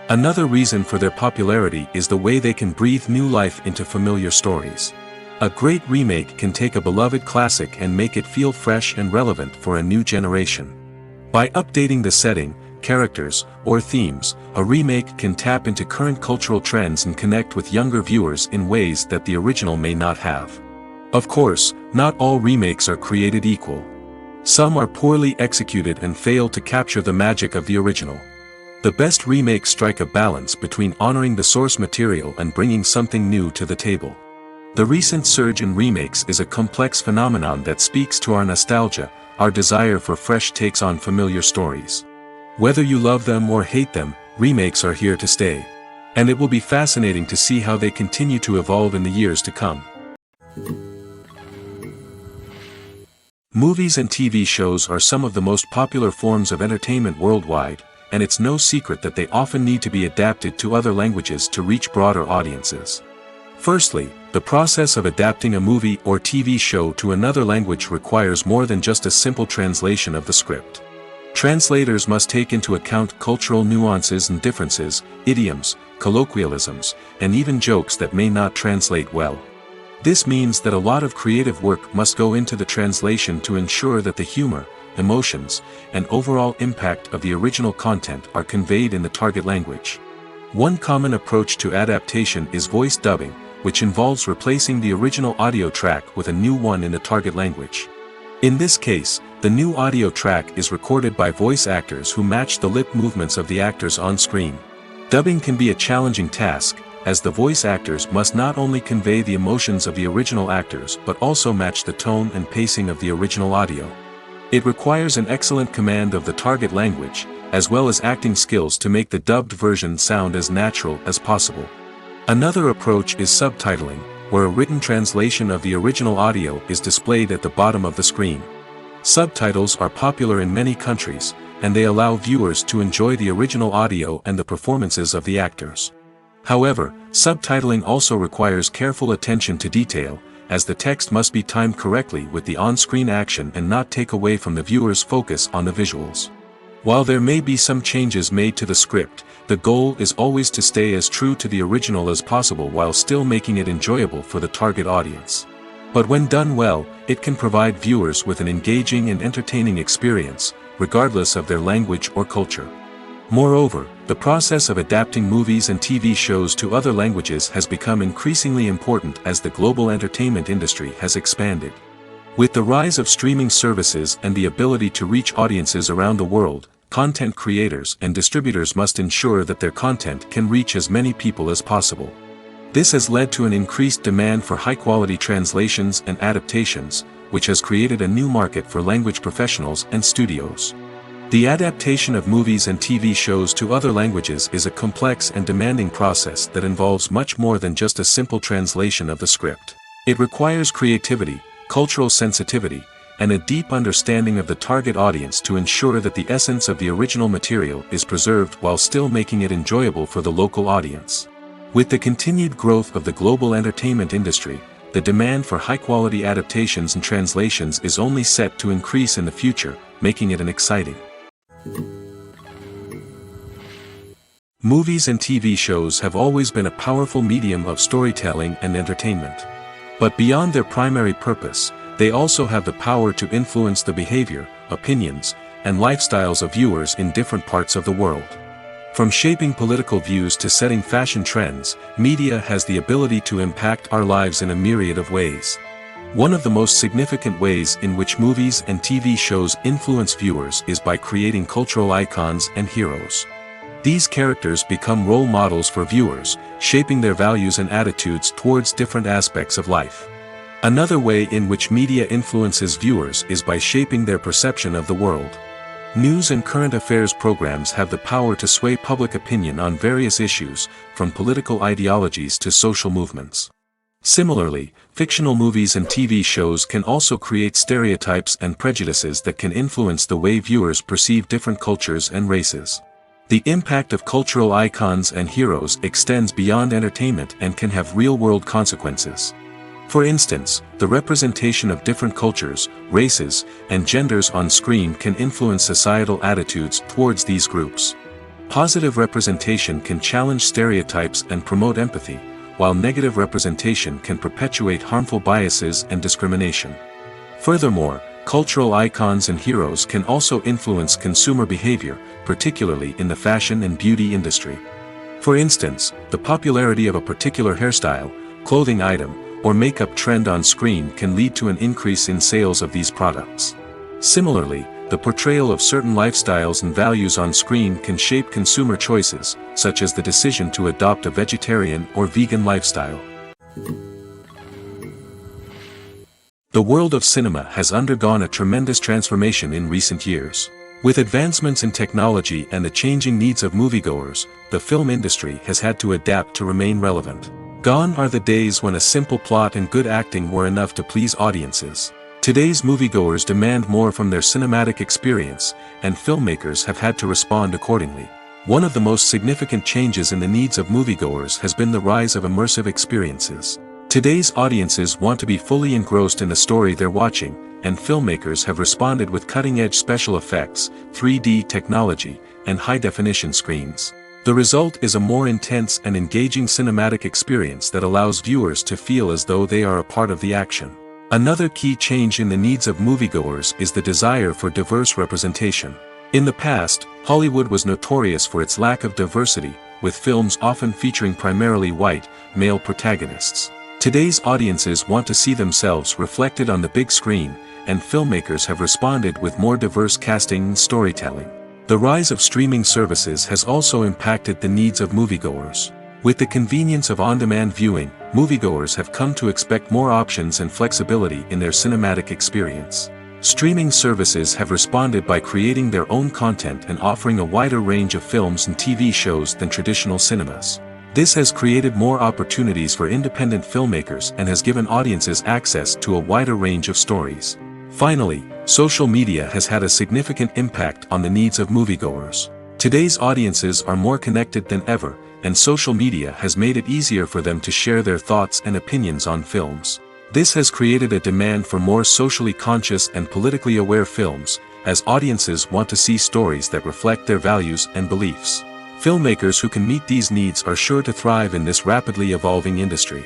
Another reason for their popularity is the way they can breathe new life into familiar stories. A great remake can take a beloved classic and make it feel fresh and relevant for a new generation. By updating the setting, characters, or themes, a remake can tap into current cultural trends and connect with younger viewers in ways that the original may not have. Of course, not all remakes are created equal. Some are poorly executed and fail to capture the magic of the original. The best remakes strike a balance between honoring the source material and bringing something new to the table. The recent surge in remakes is a complex phenomenon that speaks to our nostalgia, our desire for fresh takes on familiar stories. Whether you love them or hate them, remakes are here to stay. And it will be fascinating to see how they continue to evolve in the years to come. Movies and TV shows are some of the most popular forms of entertainment worldwide, and it's no secret that they often need to be adapted to other languages to reach broader audiences. Firstly, the process of adapting a movie or TV show to another language requires more than just a simple translation of the script. Translators must take into account cultural nuances and differences, idioms, colloquialisms, and even jokes that may not translate well. This means that a lot of creative work must go into the translation to ensure that the humor, emotions, and overall impact of the original content are conveyed in the target language. One common approach to adaptation is voice dubbing, which involves replacing the original audio track with a new one in the target language. In this case, the new audio track is recorded by voice actors who match the lip movements of the actors on screen. Dubbing can be a challenging task, as the voice actors must not only convey the emotions of the original actors but also match the tone and pacing of the original audio. It requires an excellent command of the target language, as well as acting skills to make the dubbed version sound as natural as possible. Another approach is subtitling, where a written translation of the original audio is displayed at the bottom of the screen. Subtitles are popular in many countries, and they allow viewers to enjoy the original audio and the performances of the actors. However, subtitling also requires careful attention to detail, as the text must be timed correctly with the on-screen action and not take away from the viewer's focus on the visuals. While there may be some changes made to the script, the goal is always to stay as true to the original as possible while still making it enjoyable for the target audience. But when done well, it can provide viewers with an engaging and entertaining experience, regardless of their language or culture. Moreover, the process of adapting movies and TV shows to other languages has become increasingly important as the global entertainment industry has expanded. With the rise of streaming services and the ability to reach audiences around the world, content creators and distributors must ensure that their content can reach as many people as possible. This has led to an increased demand for high-quality translations and adaptations, which has created a new market for language professionals and studios. The adaptation of movies and TV shows to other languages is a complex and demanding process that involves much more than just a simple translation of the script. It requires creativity, cultural sensitivity, and a deep understanding of the target audience to ensure that the essence of the original material is preserved while still making it enjoyable for the local audience. With the continued growth of the global entertainment industry, the demand for high-quality adaptations and translations is only set to increase in the future, making it an exciting. Movies and TV shows have always been a powerful medium of storytelling and entertainment. But beyond their primary purpose, they also have the power to influence the behavior, opinions, and lifestyles of viewers in different parts of the world. From shaping political views to setting fashion trends, media has the ability to impact our lives in a myriad of ways. One of the most significant ways in which movies and TV shows influence viewers is by creating cultural icons and heroes. These characters become role models for viewers, shaping their values and attitudes towards different aspects of life. Another way in which media influences viewers is by shaping their perception of the world. News and current affairs programs have the power to sway public opinion on various issues, from political ideologies to social movements. Similarly, fictional movies and TV shows can also create stereotypes and prejudices that can influence the way viewers perceive different cultures and races. The impact of cultural icons and heroes extends beyond entertainment and can have real-world consequences. For instance, the representation of different cultures, races, and genders on screen can influence societal attitudes towards these groups. Positive representation can challenge stereotypes and promote empathy, while negative representation can perpetuate harmful biases and discrimination. Furthermore, cultural icons and heroes can also influence consumer behavior, particularly in the fashion and beauty industry. For instance, the popularity of a particular hairstyle, clothing item, or makeup trend on screen can lead to an increase in sales of these products. Similarly, the portrayal of certain lifestyles and values on screen can shape consumer choices, such as the decision to adopt a vegetarian or vegan lifestyle. The world of cinema has undergone a tremendous transformation in recent years. With advancements in technology and the changing needs of moviegoers, the film industry has had to adapt to remain relevant. Gone are the days when a simple plot and good acting were enough to please audiences. Today's moviegoers demand more from their cinematic experience, and filmmakers have had to respond accordingly. One of the most significant changes in the needs of moviegoers has been the rise of immersive experiences. Today's audiences want to be fully engrossed in the story they're watching, and filmmakers have responded with cutting-edge special effects, 3D technology, and high-definition screens. The result is a more intense and engaging cinematic experience that allows viewers to feel as though they are a part of the action. Another key change in the needs of moviegoers is the desire for diverse representation. In the past, Hollywood was notorious for its lack of diversity, with films often featuring primarily white, male protagonists. Today's audiences want to see themselves reflected on the big screen, and filmmakers have responded with more diverse casting and storytelling. The rise of streaming services has also impacted the needs of moviegoers. With the convenience of on-demand viewing, moviegoers have come to expect more options and flexibility in their cinematic experience. Streaming services have responded by creating their own content and offering a wider range of films and TV shows than traditional cinemas. This has created more opportunities for independent filmmakers and has given audiences access to a wider range of stories. Finally, social media has had a significant impact on the needs of moviegoers. Today's audiences are more connected than ever, and social media has made it easier for them to share their thoughts and opinions on films. This has created a demand for more socially conscious and politically aware films, as audiences want to see stories that reflect their values and beliefs. Filmmakers who can meet these needs are sure to thrive in this rapidly evolving industry.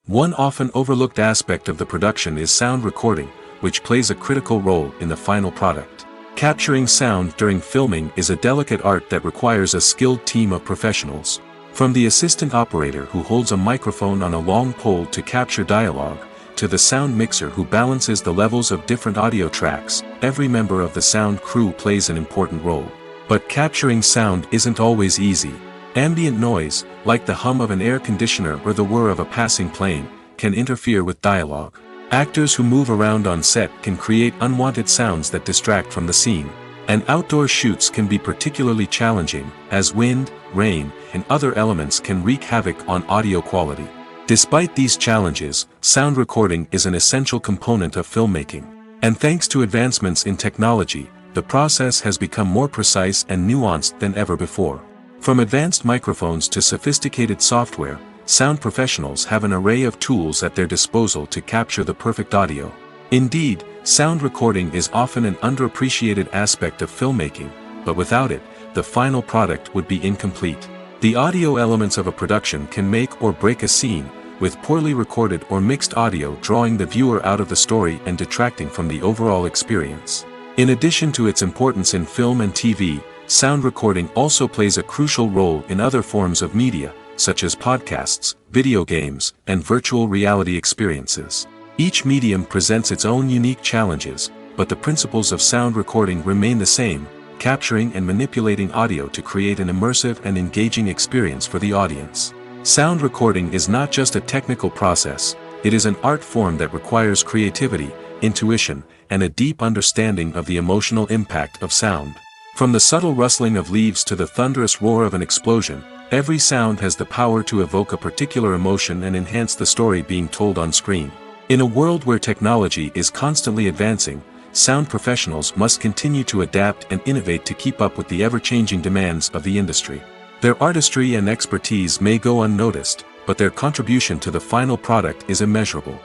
One often overlooked aspect of the production is sound recording, which plays a critical role in the final product. Capturing sound during filming is a delicate art that requires a skilled team of professionals. From the assistant operator who holds a microphone on a long pole to capture dialogue, to the sound mixer who balances the levels of different audio tracks, every member of the sound crew plays an important role. But capturing sound isn't always easy. Ambient noise, like the hum of an air conditioner or the whir of a passing plane, can interfere with dialogue. Actors who move around on set can create unwanted sounds that distract from the scene. And outdoor shoots can be particularly challenging, as wind, rain, and other elements can wreak havoc on audio quality. Despite these challenges, sound recording is an essential component of filmmaking. And thanks to advancements in technology, the process has become more precise and nuanced than ever before. From advanced microphones to sophisticated software, sound professionals have an array of tools at their disposal to capture the perfect audio. Indeed, sound recording is often an underappreciated aspect of filmmaking, but without it, the final product would be incomplete. The audio elements of a production can make or break a scene, with poorly recorded or mixed audio drawing the viewer out of the story and detracting from the overall experience. In addition to its importance in film and TV, sound recording also plays a crucial role in other forms of media, such as podcasts, video games, and virtual reality experiences. Each medium presents its own unique challenges, but the principles of sound recording remain the same, capturing and manipulating audio to create an immersive and engaging experience for the audience. Sound recording is not just a technical process, it is an art form that requires creativity, intuition, and a deep understanding of the emotional impact of sound. From the subtle rustling of leaves to the thunderous roar of an explosion, every sound has the power to evoke a particular emotion and enhance the story being told on screen. In a world where technology is constantly advancing, sound professionals must continue to adapt and innovate to keep up with the ever-changing demands of the industry. Their artistry and expertise may go unnoticed, but their contribution to the final product is immeasurable.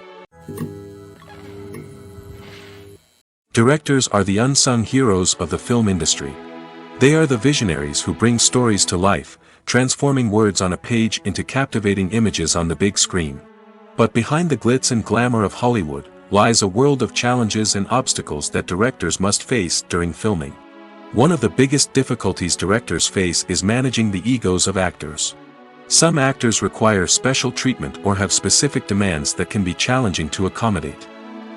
Directors are the unsung heroes of the film industry. They are the visionaries who bring stories to life, transforming words on a page into captivating images on the big screen. But behind the glitz and glamour of Hollywood, lies a world of challenges and obstacles that directors must face during filming. One of the biggest difficulties directors face is managing the egos of actors. Some actors require special treatment or have specific demands that can be challenging to accommodate.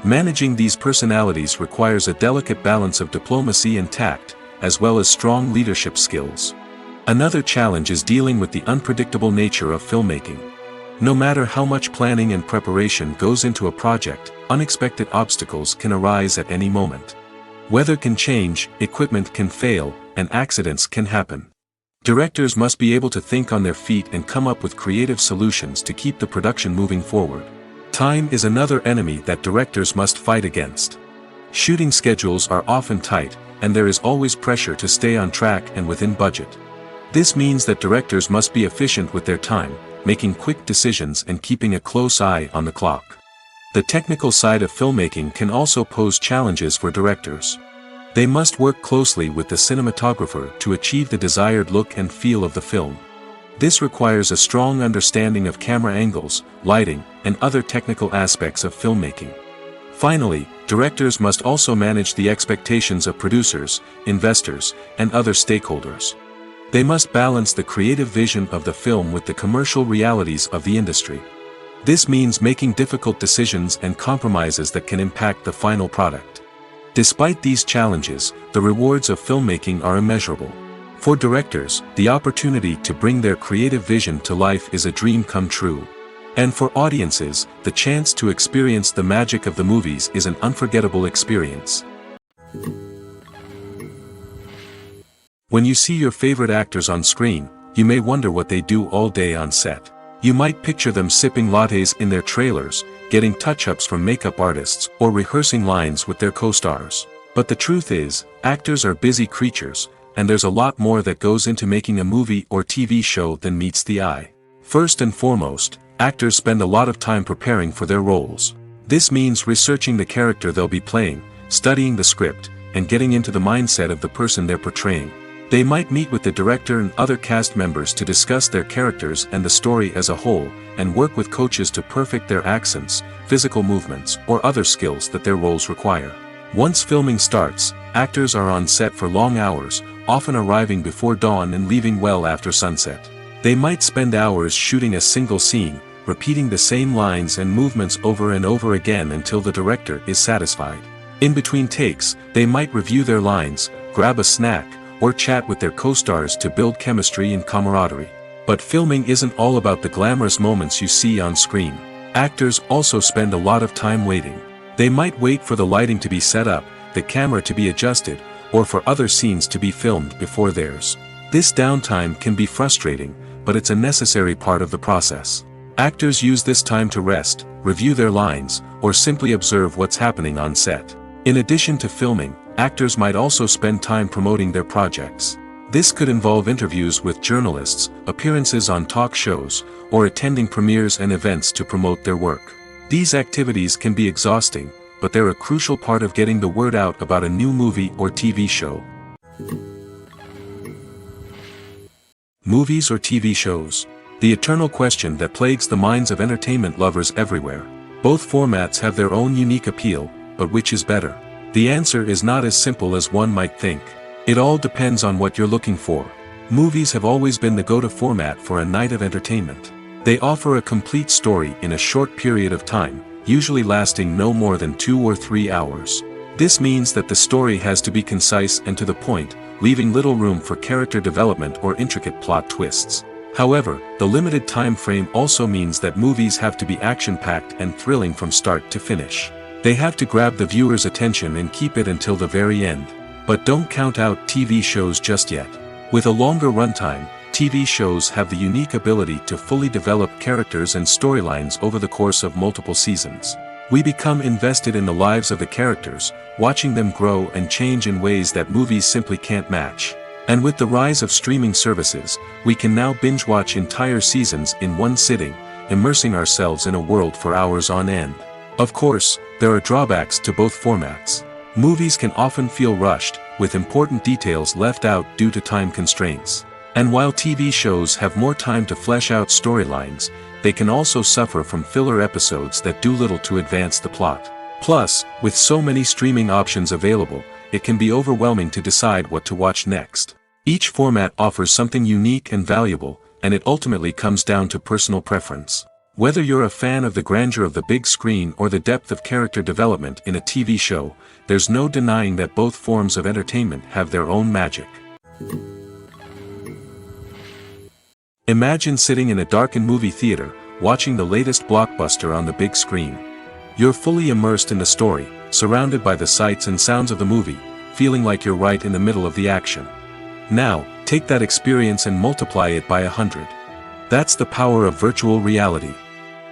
Managing these personalities requires a delicate balance of diplomacy and tact, as well as strong leadership skills. Another challenge is dealing with the unpredictable nature of filmmaking. No matter how much planning and preparation goes into a project, unexpected obstacles can arise at any moment. Weather can change, equipment can fail, and accidents can happen. Directors must be able to think on their feet and come up with creative solutions to keep the production moving forward. Time is another enemy that directors must fight against. Shooting schedules are often tight, and there is always pressure to stay on track and within budget. This means that directors must be efficient with their time, making quick decisions and keeping a close eye on the clock. The technical side of filmmaking can also pose challenges for directors. They must work closely with the cinematographer to achieve the desired look and feel of the film. This requires a strong understanding of camera angles, lighting, and other technical aspects of filmmaking. Finally, directors must also manage the expectations of producers, investors, and other stakeholders. They must balance the creative vision of the film with the commercial realities of the industry. This means making difficult decisions and compromises that can impact the final product. Despite these challenges, the rewards of filmmaking are immeasurable. For directors, the opportunity to bring their creative vision to life is a dream come true. And for audiences, the chance to experience the magic of the movies is an unforgettable experience. When you see your favorite actors on screen, you may wonder what they do all day on set. You might picture them sipping lattes in their trailers, getting touch-ups from makeup artists, or rehearsing lines with their co-stars. But the truth is, actors are busy creatures, and there's a lot more that goes into making a movie or TV show than meets the eye. First and foremost, actors spend a lot of time preparing for their roles. This means researching the character they'll be playing, studying the script, and getting into the mindset of the person they're portraying. They might meet with the director and other cast members to discuss their characters and the story as a whole, and work with coaches to perfect their accents, physical movements, or other skills that their roles require. Once filming starts, actors are on set for long hours, often arriving before dawn and leaving well after sunset. They might spend hours shooting a single scene, repeating the same lines and movements over and over again until the director is satisfied. In between takes, they might review their lines, grab a snack, or chat with their co-stars to build chemistry and camaraderie. But filming isn't all about the glamorous moments you see on screen. Actors also spend a lot of time waiting. They might wait for the lighting to be set up, the camera to be adjusted, or for other scenes to be filmed before theirs. This downtime can be frustrating, but it's a necessary part of the process. Actors use this time to rest, review their lines, or simply observe what's happening on set. In addition to filming, actors might also spend time promoting their projects. This could involve interviews with journalists, appearances on talk shows, or attending premieres and events to promote their work. These activities can be exhausting, but they're a crucial part of getting the word out about a new movie or TV show. Movies or TV shows? The eternal question that plagues the minds of entertainment lovers everywhere. Both formats have their own unique appeal, but which is better? The answer is not as simple as one might think. It all depends on what you're looking for. Movies have always been the go-to format for a night of entertainment. They offer a complete story in a short period of time, usually lasting no more than 2 or 3 hours. This means that the story has to be concise and to the point, leaving little room for character development or intricate plot twists. However, the limited time frame also means that movies have to be action-packed and thrilling from start to finish. They have to grab the viewer's attention and keep it until the very end. But don't count out TV shows just yet. With a longer runtime, TV shows have the unique ability to fully develop characters and storylines over the course of multiple seasons. We become invested in the lives of the characters, watching them grow and change in ways that movies simply can't match. And with the rise of streaming services, we can now binge-watch entire seasons in one sitting, immersing ourselves in a world for hours on end. Of course, there are drawbacks to both formats. Movies can often feel rushed, with important details left out due to time constraints. And while TV shows have more time to flesh out storylines, they can also suffer from filler episodes that do little to advance the plot. Plus, with so many streaming options available, it can be overwhelming to decide what to watch next. Each format offers something unique and valuable, and it ultimately comes down to personal preference. Whether you're a fan of the grandeur of the big screen or the depth of character development in a TV show, there's no denying that both forms of entertainment have their own magic. Imagine sitting in a darkened movie theater, watching the latest blockbuster on the big screen. You're fully immersed in the story, surrounded by the sights and sounds of the movie, feeling like you're right in the middle of the action. Now, take that experience and multiply it by 100. That's the power of virtual reality.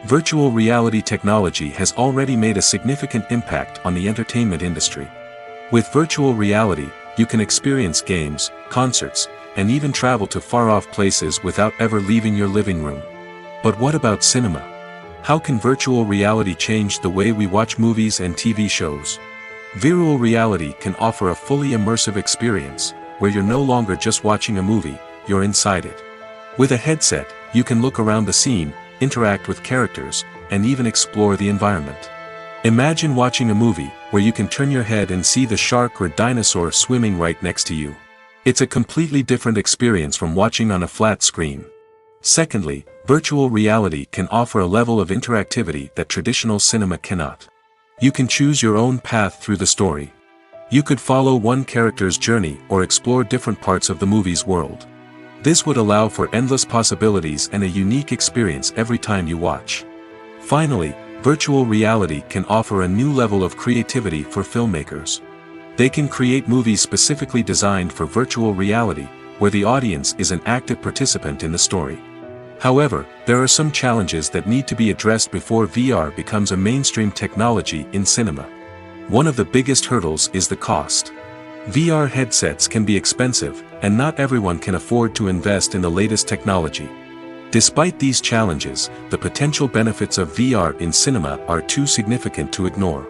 Virtual reality technology has already made a significant impact on the entertainment industry. With virtual reality, you can experience games, concerts, and even travel to far-off places without ever leaving your living room. But what about cinema? How can virtual reality change the way we watch movies and TV shows? Virtual reality can offer a fully immersive experience, where you're no longer just watching a movie, you're inside it. With a headset, you can look around the scene, interact with characters, and even explore the environment. Imagine watching a movie where you can turn your head and see the shark or dinosaur swimming right next to you. It's a completely different experience from watching on a flat screen. Secondly, virtual reality can offer a level of interactivity that traditional cinema cannot. You can choose your own path through the story. You could follow one character's journey or explore different parts of the movie's world. This would allow for endless possibilities and a unique experience every time you watch. Finally, virtual reality can offer a new level of creativity for filmmakers. They can create movies specifically designed for virtual reality, where the audience is an active participant in the story. However, there are some challenges that need to be addressed before VR becomes a mainstream technology in cinema. One of the biggest hurdles is the cost. VR headsets can be expensive, and not everyone can afford to invest in the latest technology. Despite these challenges, the potential benefits of VR in cinema are too significant to ignore.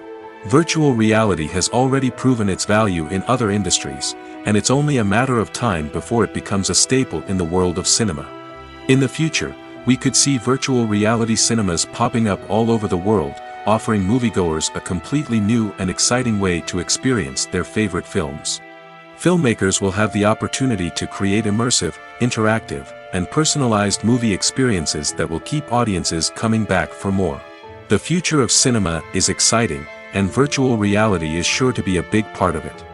Virtual reality has already proven its value in other industries, and it's only a matter of time before it becomes a staple in the world of cinema. In the future, we could see virtual reality cinemas popping up all over the world, offering moviegoers a completely new and exciting way to experience their favorite films. Filmmakers will have the opportunity to create immersive, interactive, and personalized movie experiences that will keep audiences coming back for more. The future of cinema is exciting, and virtual reality is sure to be a big part of it.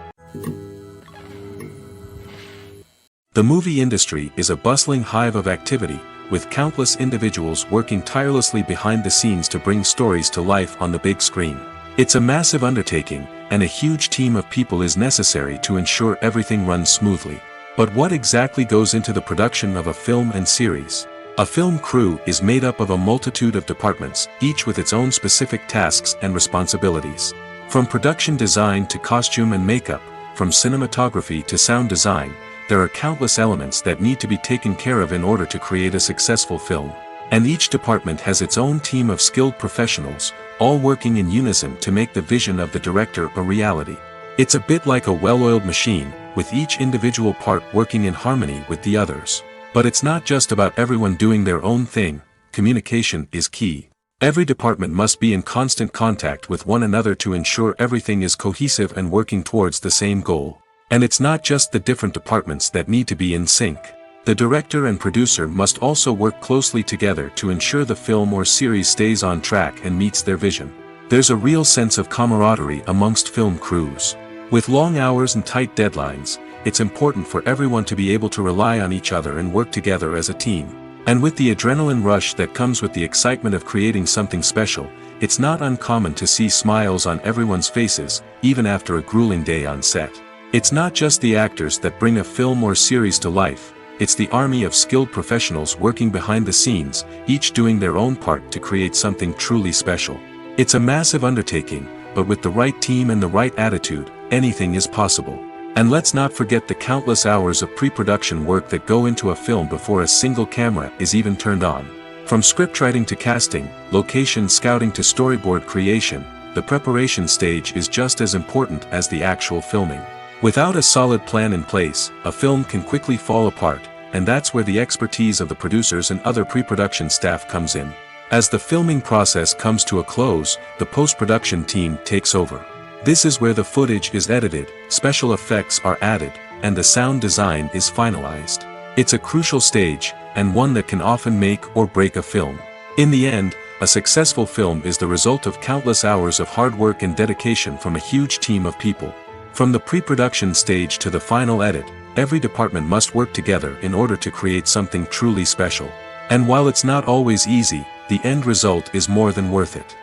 The movie industry is a bustling hive of activity, with countless individuals working tirelessly behind the scenes to bring stories to life on the big screen. It's a massive undertaking, and a huge team of people is necessary to ensure everything runs smoothly. But what exactly goes into the production of a film and series? A film crew is made up of a multitude of departments, each with its own specific tasks and responsibilities. From production design to costume and makeup, from cinematography to sound design, there are countless elements that need to be taken care of in order to create a successful film. And each department has its own team of skilled professionals, all working in unison to make the vision of the director a reality. It's a bit like a well-oiled machine, with each individual part working in harmony with the others. But it's not just about everyone doing their own thing. Communication is key. Every department must be in constant contact with one another to ensure everything is cohesive and working towards the same goal. And it's not just the different departments that need to be in sync. The director and producer must also work closely together to ensure the film or series stays on track and meets their vision. There's a real sense of camaraderie amongst film crews. With long hours and tight deadlines, it's important for everyone to be able to rely on each other and work together as a team. And with the adrenaline rush that comes with the excitement of creating something special, it's not uncommon to see smiles on everyone's faces, even after a grueling day on set. It's not just the actors that bring a film or series to life, it's the army of skilled professionals working behind the scenes, each doing their own part to create something truly special. It's a massive undertaking, but with the right team and the right attitude, anything is possible. And let's not forget the countless hours of pre-production work that go into a film before a single camera is even turned on. From scriptwriting to casting, location scouting to storyboard creation, the preparation stage is just as important as the actual filming. Without a solid plan in place, a film can quickly fall apart, and that's where the expertise of the producers and other pre-production staff comes in. As the filming process comes to a close, the post-production team takes over. This is where the footage is edited, special effects are added, and the sound design is finalized. It's a crucial stage, and one that can often make or break a film. In the end, a successful film is the result of countless hours of hard work and dedication from a huge team of people. From the pre-production stage to the final edit, every department must work together in order to create something truly special. And while it's not always easy, the end result is more than worth it.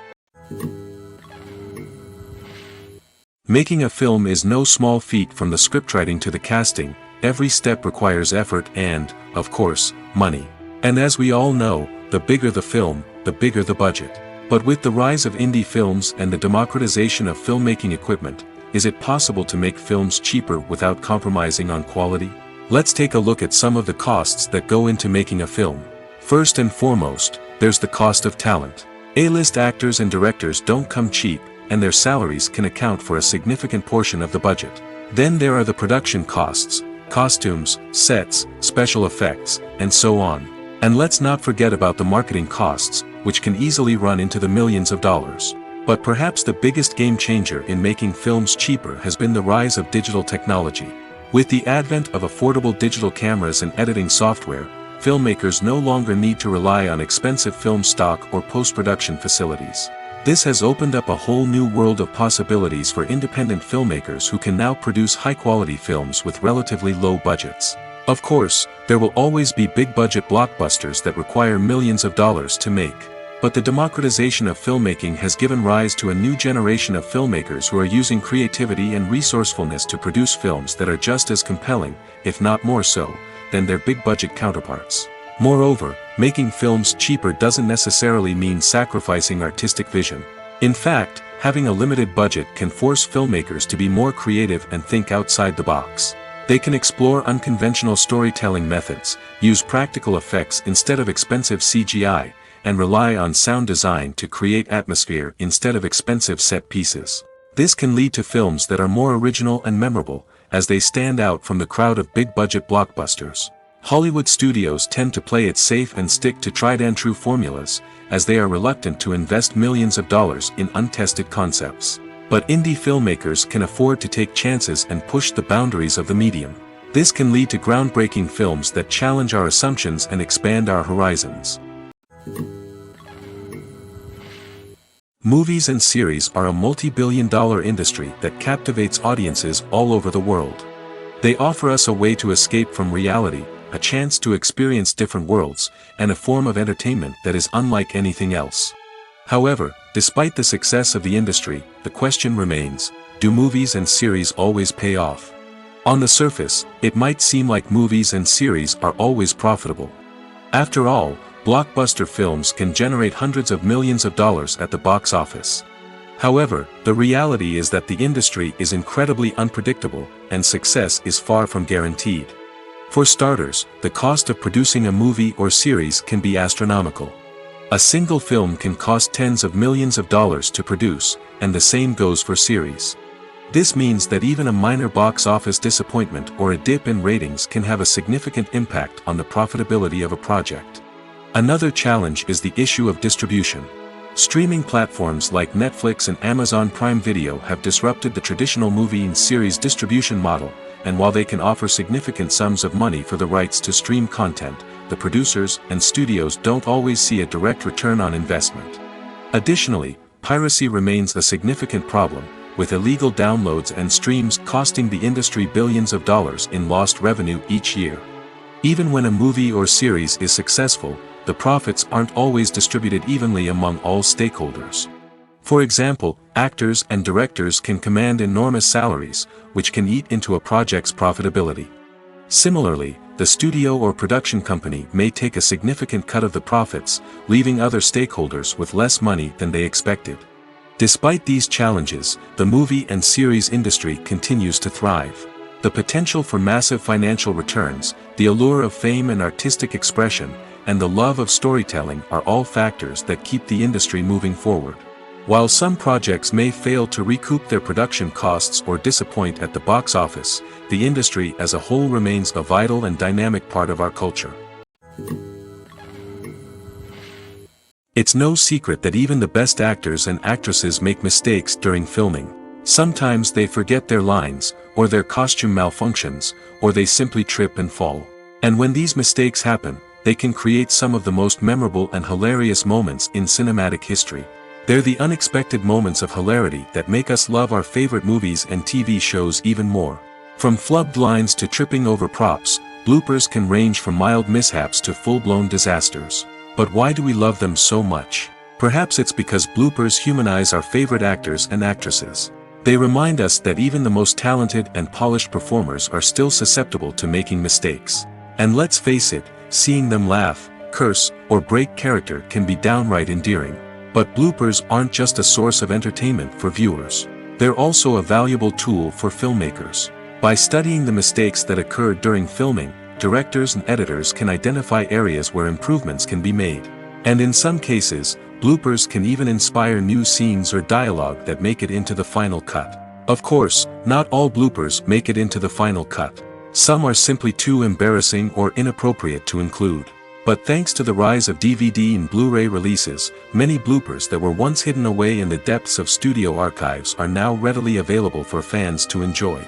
Making a film is no small feat. From the scriptwriting to the casting, every step requires effort and, of course, money. And as we all know, the bigger the film, the bigger the budget. But with the rise of indie films and the democratization of filmmaking equipment, is it possible to make films cheaper without compromising on quality? Let's take a look at some of the costs that go into making a film. First and foremost, there's the cost of talent. A-list actors and directors don't come cheap, and their salaries can account for a significant portion of the budget. Then there are the production costs, costumes, sets, special effects, and so on. And let's not forget about the marketing costs, which can easily run into the millions of dollars. But perhaps the biggest game changer in making films cheaper has been the rise of digital technology. With the advent of affordable digital cameras and editing software, filmmakers no longer need to rely on expensive film stock or post-production facilities. This has opened up a whole new world of possibilities for independent filmmakers who can now produce high-quality films with relatively low budgets. Of course, there will always be big-budget blockbusters that require millions of dollars to make. But the democratization of filmmaking has given rise to a new generation of filmmakers who are using creativity and resourcefulness to produce films that are just as compelling, if not more so, than their big-budget counterparts. Moreover, making films cheaper doesn't necessarily mean sacrificing artistic vision. In fact, having a limited budget can force filmmakers to be more creative and think outside the box. They can explore unconventional storytelling methods, use practical effects instead of expensive CGI, and rely on sound design to create atmosphere instead of expensive set pieces. This can lead to films that are more original and memorable, as they stand out from the crowd of big-budget blockbusters. Hollywood studios tend to play it safe and stick to tried-and-true formulas, as they are reluctant to invest millions of dollars in untested concepts. But indie filmmakers can afford to take chances and push the boundaries of the medium. This can lead to groundbreaking films that challenge our assumptions and expand our horizons. Movies and series are a multi-billion-dollar industry that captivates audiences all over the world. They offer us a way to escape from reality, a chance to experience different worlds, and a form of entertainment that is unlike anything else. However, despite the success of the industry, the question remains, do movies and series always pay off? On the surface, it might seem like movies and series are always profitable. After all, blockbuster films can generate hundreds of millions of dollars at the box office. However, the reality is that the industry is incredibly unpredictable, and success is far from guaranteed. For starters, the cost of producing a movie or series can be astronomical. A single film can cost tens of millions of dollars to produce, and the same goes for series. This means that even a minor box office disappointment or a dip in ratings can have a significant impact on the profitability of a project. Another challenge is the issue of distribution. Streaming platforms like Netflix and Amazon Prime Video have disrupted the traditional movie and series distribution model, and while they can offer significant sums of money for the rights to stream content, the producers and studios don't always see a direct return on investment. Additionally, piracy remains a significant problem, with illegal downloads and streams costing the industry billions of dollars in lost revenue each year. Even when a movie or series is successful, the profits aren't always distributed evenly among all stakeholders. For example, actors and directors can command enormous salaries, which can eat into a project's profitability. Similarly, the studio or production company may take a significant cut of the profits, leaving other stakeholders with less money than they expected. Despite these challenges, the movie and series industry continues to thrive. The potential for massive financial returns, the allure of fame and artistic expression, and the love of storytelling are all factors that keep the industry moving forward. While some projects may fail to recoup their production costs or disappoint at the box office, the industry as a whole remains a vital and dynamic part of our culture. It's no secret that even the best actors and actresses make mistakes during filming. Sometimes they forget their lines, or their costume malfunctions, or they simply trip and fall. And when these mistakes happen, they can create some of the most memorable and hilarious moments in cinematic history. They're the unexpected moments of hilarity that make us love our favorite movies and TV shows even more. From flubbed lines to tripping over props, bloopers can range from mild mishaps to full-blown disasters. But why do we love them so much? Perhaps it's because bloopers humanize our favorite actors and actresses. They remind us that even the most talented and polished performers are still susceptible to making mistakes. And let's face it, seeing them laugh, curse, or break character can be downright endearing. But bloopers aren't just a source of entertainment for viewers. They're also a valuable tool for filmmakers. By studying the mistakes that occurred during filming, directors and editors can identify areas where improvements can be made. And in some cases, bloopers can even inspire new scenes or dialogue that make it into the final cut. Of course, not all bloopers make it into the final cut. Some are simply too embarrassing or inappropriate to include. But thanks to the rise of DVD and Blu-ray releases, many bloopers that were once hidden away in the depths of studio archives are now readily available for fans to enjoy.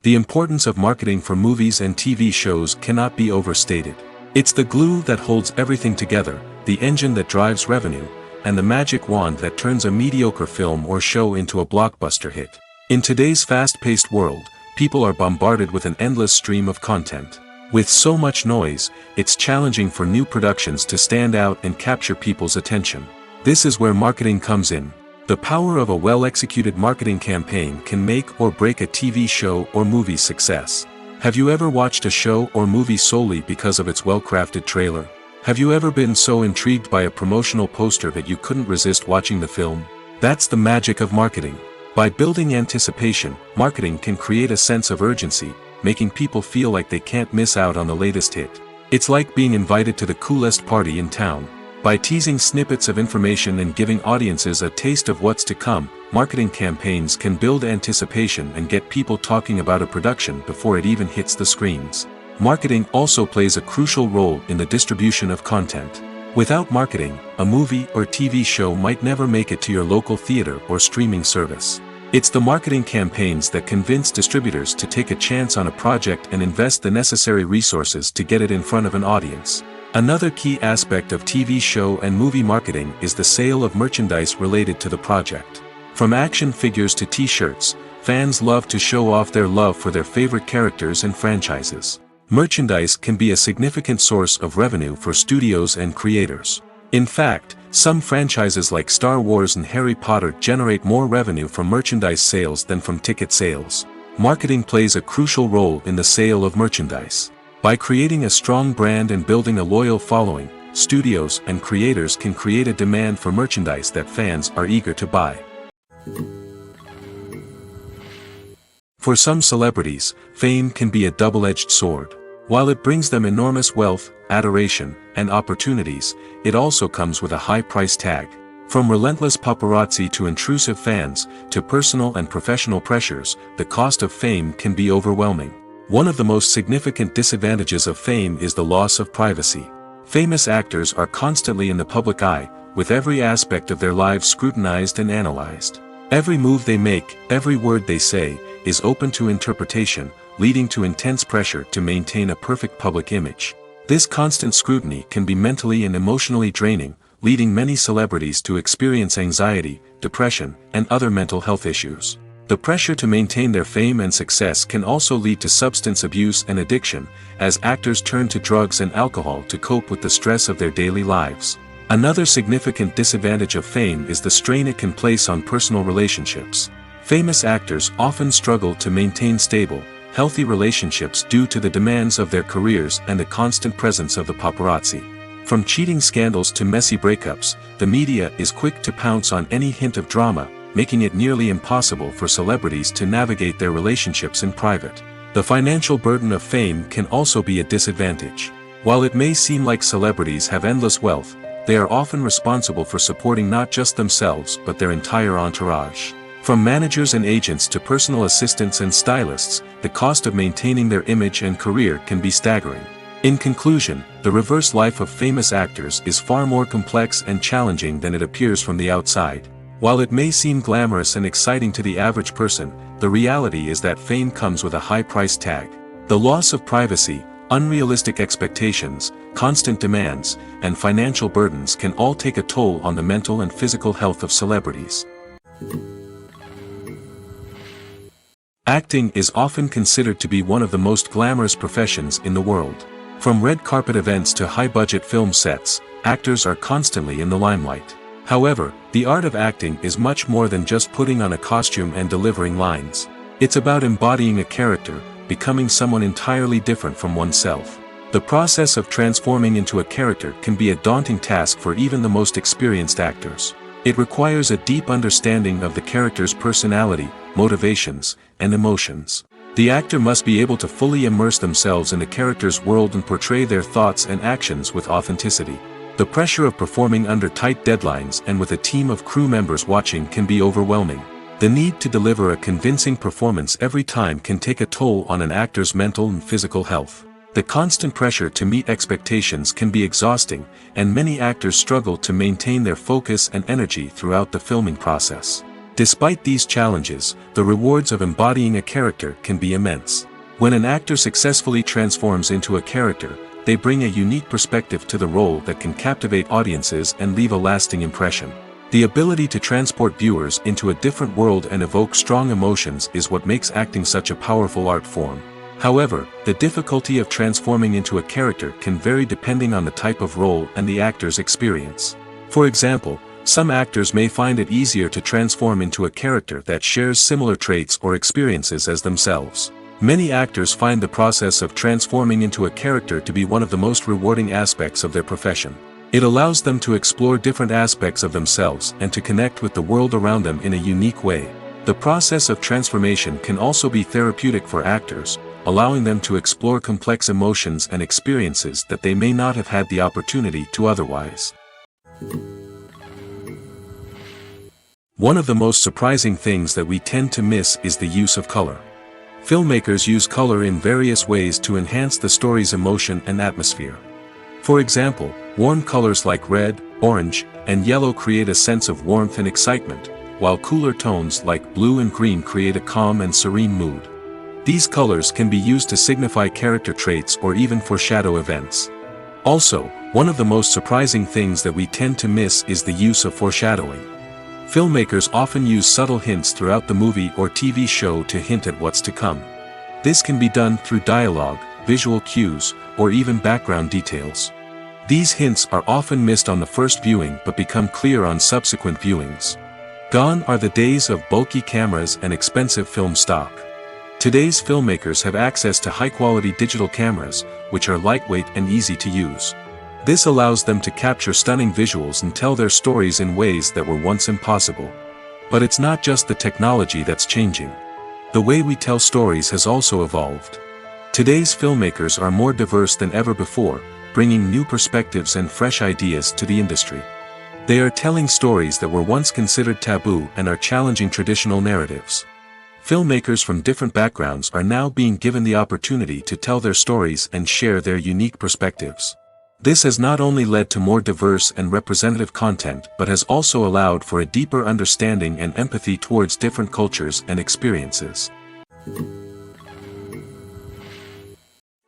The importance of marketing for movies and TV shows cannot be overstated. It's the glue that holds everything together, the engine that drives revenue, and the magic wand that turns a mediocre film or show into a blockbuster hit. In today's fast-paced world, people are bombarded with an endless stream of content. With so much noise, it's challenging for new productions to stand out and capture people's attention. This is where marketing comes in. The power of a well-executed marketing campaign can make or break a TV show or movie's success. Have you ever watched a show or movie solely because of its well-crafted trailer? Have you ever been so intrigued by a promotional poster that you couldn't resist watching the film? That's the magic of marketing. By building anticipation, marketing can create a sense of urgency, making people feel like they can't miss out on the latest hit. It's like being invited to the coolest party in town. By teasing snippets of information and giving audiences a taste of what's to come, marketing campaigns can build anticipation and get people talking about a production before it even hits the screens. Marketing also plays a crucial role in the distribution of content. Without marketing, a movie or TV show might never make it to your local theater or streaming service. It's the marketing campaigns that convince distributors to take a chance on a project and invest the necessary resources to get it in front of an audience. Another key aspect of TV show and movie marketing is the sale of merchandise related to the project. From action figures to t-shirts, fans love to show off their love for their favorite characters and franchises. Merchandise can be a significant source of revenue for studios and creators. In fact, some franchises like Star Wars and Harry Potter generate more revenue from merchandise sales than from ticket sales. Marketing plays a crucial role in the sale of merchandise. By creating a strong brand and building a loyal following, studios and creators can create a demand for merchandise that fans are eager to buy. For some celebrities, fame can be a double-edged sword. While it brings them enormous wealth, adoration, and opportunities, it also comes with a high price tag. From relentless paparazzi to intrusive fans, to personal and professional pressures, the cost of fame can be overwhelming. One of the most significant disadvantages of fame is the loss of privacy. Famous actors are constantly in the public eye, with every aspect of their lives scrutinized and analyzed. Every move they make, every word they say, is open to interpretation, leading to intense pressure to maintain a perfect public image. This constant scrutiny can be mentally and emotionally draining, leading many celebrities to experience anxiety, depression, and other mental health issues. The pressure to maintain their fame and success can also lead to substance abuse and addiction, as actors turn to drugs and alcohol to cope with the stress of their daily lives. Another significant disadvantage of fame is the strain it can place on personal relationships. Famous actors often struggle to maintain stable, healthy relationships due to the demands of their careers and the constant presence of the paparazzi. From cheating scandals to messy breakups, the media is quick to pounce on any hint of drama, making it nearly impossible for celebrities to navigate their relationships in private. The financial burden of fame can also be a disadvantage. While it may seem like celebrities have endless wealth, they are often responsible for supporting not just themselves but their entire entourage. From managers and agents to personal assistants and stylists, the cost of maintaining their image and career can be staggering. In conclusion, the reverse life of famous actors is far more complex and challenging than it appears from the outside. While it may seem glamorous and exciting to the average person, the reality is that fame comes with a high price tag. The loss of privacy, unrealistic expectations, constant demands, and financial burdens can all take a toll on the mental and physical health of celebrities. Acting is often considered to be one of the most glamorous professions in the world. From red carpet events to high-budget film sets, actors are constantly in the limelight. However, the art of acting is much more than just putting on a costume and delivering lines. It's about embodying a character, becoming someone entirely different from oneself. The process of transforming into a character can be a daunting task for even the most experienced actors. It requires a deep understanding of the character's personality, motivations, and emotions. The actor must be able to fully immerse themselves in the character's world and portray their thoughts and actions with authenticity. The pressure of performing under tight deadlines and with a team of crew members watching can be overwhelming. The need to deliver a convincing performance every time can take a toll on an actor's mental and physical health. The constant pressure to meet expectations can be exhausting, and many actors struggle to maintain their focus and energy throughout the filming process. Despite these challenges, the rewards of embodying a character can be immense. When an actor successfully transforms into a character, they bring a unique perspective to the role that can captivate audiences and leave a lasting impression. The ability to transport viewers into a different world and evoke strong emotions is what makes acting such a powerful art form. However, the difficulty of transforming into a character can vary depending on the type of role and the actor's experience. For example, some actors may find it easier to transform into a character that shares similar traits or experiences as themselves. Many actors find the process of transforming into a character to be one of the most rewarding aspects of their profession. It allows them to explore different aspects of themselves and to connect with the world around them in a unique way. The process of transformation can also be therapeutic for actors, allowing them to explore complex emotions and experiences that they may not have had the opportunity to otherwise. One of the most surprising things that we tend to miss is the use of color. Filmmakers use color in various ways to enhance the story's emotion and atmosphere. For example, warm colors like red, orange, and yellow create a sense of warmth and excitement, while cooler tones like blue and green create a calm and serene mood. These colors can be used to signify character traits or even foreshadow events. Also, one of the most surprising things that we tend to miss is the use of foreshadowing. Filmmakers often use subtle hints throughout the movie or TV show to hint at what's to come. This can be done through dialogue, visual cues, or even background details. These hints are often missed on the first viewing but become clear on subsequent viewings. Gone are the days of bulky cameras and expensive film stock. Today's filmmakers have access to high-quality digital cameras, which are lightweight and easy to use. This allows them to capture stunning visuals and tell their stories in ways that were once impossible. But it's not just the technology that's changing. The way we tell stories has also evolved. Today's filmmakers are more diverse than ever before, bringing new perspectives and fresh ideas to the industry. They are telling stories that were once considered taboo and are challenging traditional narratives. Filmmakers from different backgrounds are now being given the opportunity to tell their stories and share their unique perspectives. This has not only led to more diverse and representative content but has also allowed for a deeper understanding and empathy towards different cultures and experiences.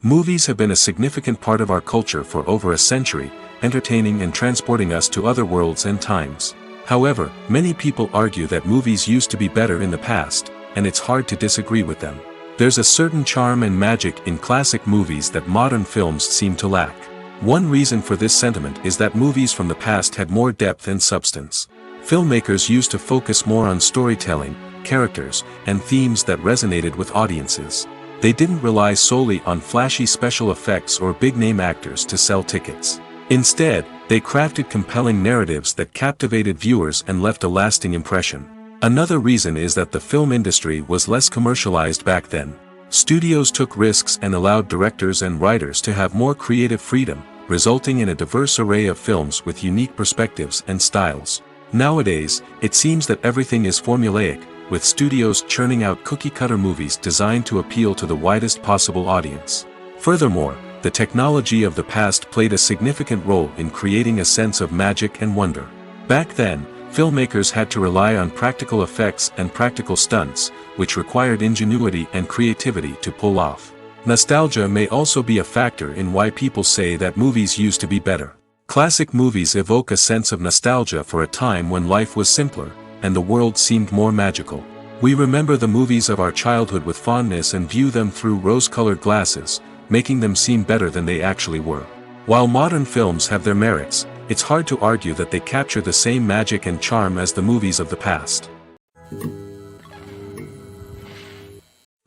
Movies have been a significant part of our culture for over a century, entertaining and transporting us to other worlds and times. However, many people argue that movies used to be better in the past, and it's hard to disagree with them. There's a certain charm and magic in classic movies that modern films seem to lack. One reason for this sentiment is that movies from the past had more depth and substance. Filmmakers used to focus more on storytelling, characters, and themes that resonated with audiences. They didn't rely solely on flashy special effects or big-name actors to sell tickets. Instead, they crafted compelling narratives that captivated viewers and left a lasting impression. Another reason is that the film industry was less commercialized back then. Studios took risks and allowed directors and writers to have more creative freedom, resulting in a diverse array of films with unique perspectives and styles. Nowadays, it seems that everything is formulaic, with studios churning out cookie-cutter movies designed to appeal to the widest possible audience. Furthermore, the technology of the past played a significant role in creating a sense of magic and wonder. Back then, filmmakers had to rely on practical effects and practical stunts, which required ingenuity and creativity to pull off. Nostalgia may also be a factor in why people say that movies used to be better. Classic movies evoke a sense of nostalgia for a time when life was simpler, and the world seemed more magical. We remember the movies of our childhood with fondness and view them through rose-colored glasses, making them seem better than they actually were. While modern films have their merits, it's hard to argue that they capture the same magic and charm as the movies of the past.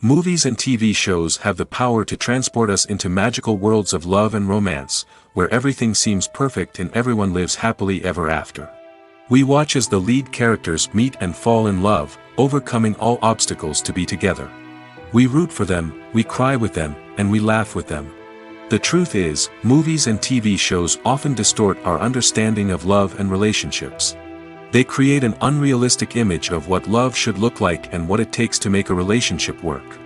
Movies and TV shows have the power to transport us into magical worlds of love and romance, where everything seems perfect and everyone lives happily ever after. We watch as the lead characters meet and fall in love, overcoming all obstacles to be together. We root for them, we cry with them, and we laugh with them. The truth is, movies and TV shows often distort our understanding of love and relationships. They create an unrealistic image of what love should look like and what it takes to make a relationship work.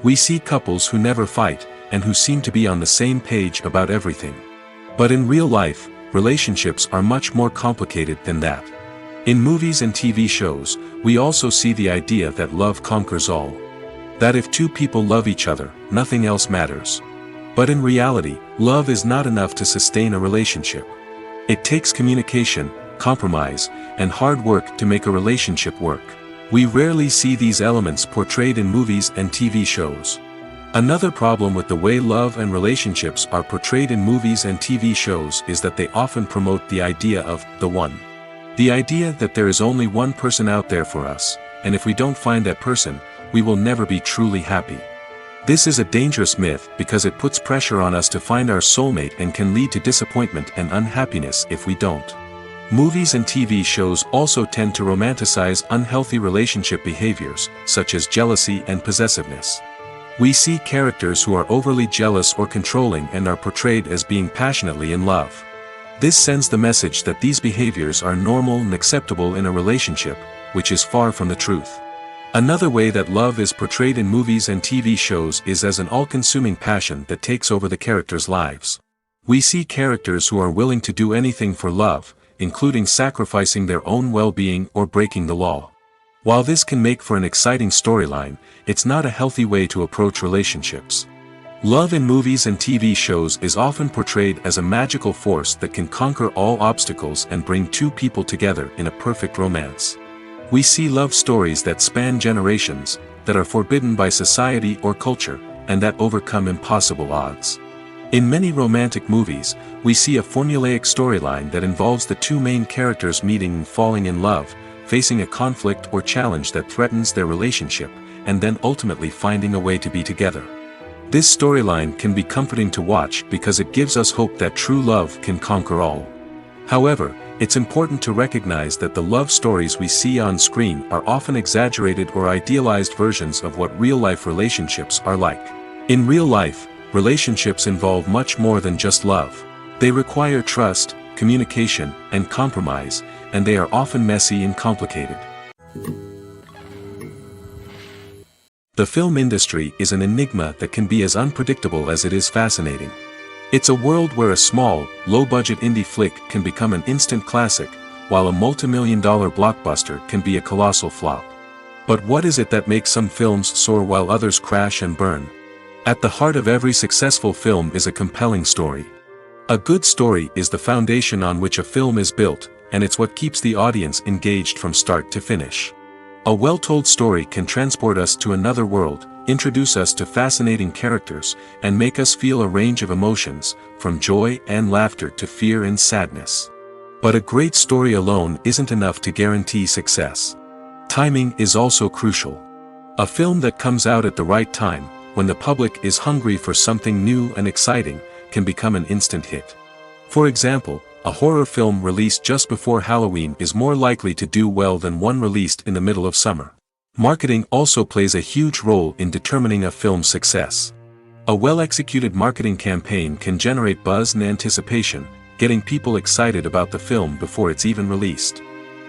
We see couples who never fight, and who seem to be on the same page about everything. But in real life, relationships are much more complicated than that. In movies and TV shows, we also see the idea that love conquers all. That if two people love each other, nothing else matters. But in reality, love is not enough to sustain a relationship. It takes communication, compromise, and hard work to make a relationship work. We rarely see these elements portrayed in movies and TV shows. Another problem with the way love and relationships are portrayed in movies and TV shows is that they often promote the idea of the one. The idea that there is only one person out there for us, and if we don't find that person, we will never be truly happy. This is a dangerous myth because it puts pressure on us to find our soulmate and can lead to disappointment and unhappiness if we don't. Movies and TV shows also tend to romanticize unhealthy relationship behaviors, such as jealousy and possessiveness. We see characters who are overly jealous or controlling and are portrayed as being passionately in love. This sends the message that these behaviors are normal and acceptable in a relationship, which is far from the truth. Another way that love is portrayed in movies and TV shows is as an all-consuming passion that takes over the characters' lives. We see characters who are willing to do anything for love, including sacrificing their own well-being or breaking the law. While this can make for an exciting storyline, it's not a healthy way to approach relationships. Love in movies and TV shows is often portrayed as a magical force that can conquer all obstacles and bring two people together in a perfect romance. We see love stories that span generations, that are forbidden by society or culture, and that overcome impossible odds. In many romantic movies, we see a formulaic storyline that involves the two main characters meeting and falling in love, facing a conflict or challenge that threatens their relationship, and then ultimately finding a way to be together. This storyline can be comforting to watch because it gives us hope that true love can conquer all. However, it's important to recognize that the love stories we see on screen are often exaggerated or idealized versions of what real-life relationships are like. In real life, relationships involve much more than just love. They require trust, communication, and compromise, and they are often messy and complicated. The film industry is an enigma that can be as unpredictable as it is fascinating. It's a world where a small, low-budget indie flick can become an instant classic, while a multi-million-dollar blockbuster can be a colossal flop. But what is it that makes some films soar while others crash and burn? At the heart of every successful film is a compelling story. A good story is the foundation on which a film is built, and it's what keeps the audience engaged from start to finish. A well-told story can transport us to another world, introduce us to fascinating characters, and make us feel a range of emotions, from joy and laughter to fear and sadness. But a great story alone isn't enough to guarantee success. Timing is also crucial. A film that comes out at the right time, when the public is hungry for something new and exciting, can become an instant hit. For example, a horror film released just before Halloween is more likely to do well than one released in the middle of summer. Marketing also plays a huge role in determining a film's success. A well-executed marketing campaign can generate buzz and anticipation, getting people excited about the film before it's even released.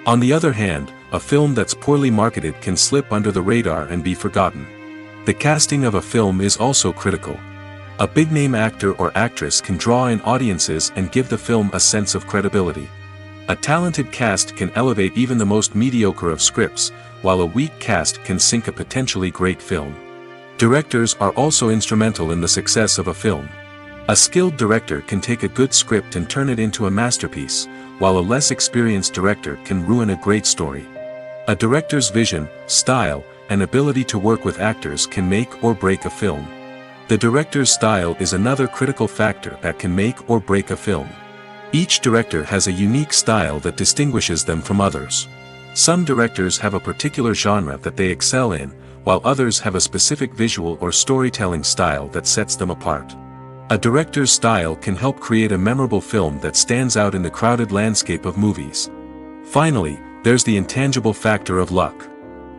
On the other hand, a film that's poorly marketed can slip under the radar and be forgotten. The casting of a film is also critical. A big-name actor or actress can draw in audiences and give the film a sense of credibility. A talented cast can elevate even the most mediocre of scripts, while a weak cast can sink a potentially great film. Directors are also instrumental in the success of a film. A skilled director can take a good script and turn it into a masterpiece, while a less experienced director can ruin a great story. A director's vision, style, and ability to work with actors can make or break a film. The director's style is another critical factor that can make or break a film. Each director has a unique style that distinguishes them from others. Some directors have a particular genre that they excel in, while others have a specific visual or storytelling style that sets them apart. A director's style can help create a memorable film that stands out in the crowded landscape of movies. Finally, there's the intangible factor of luck.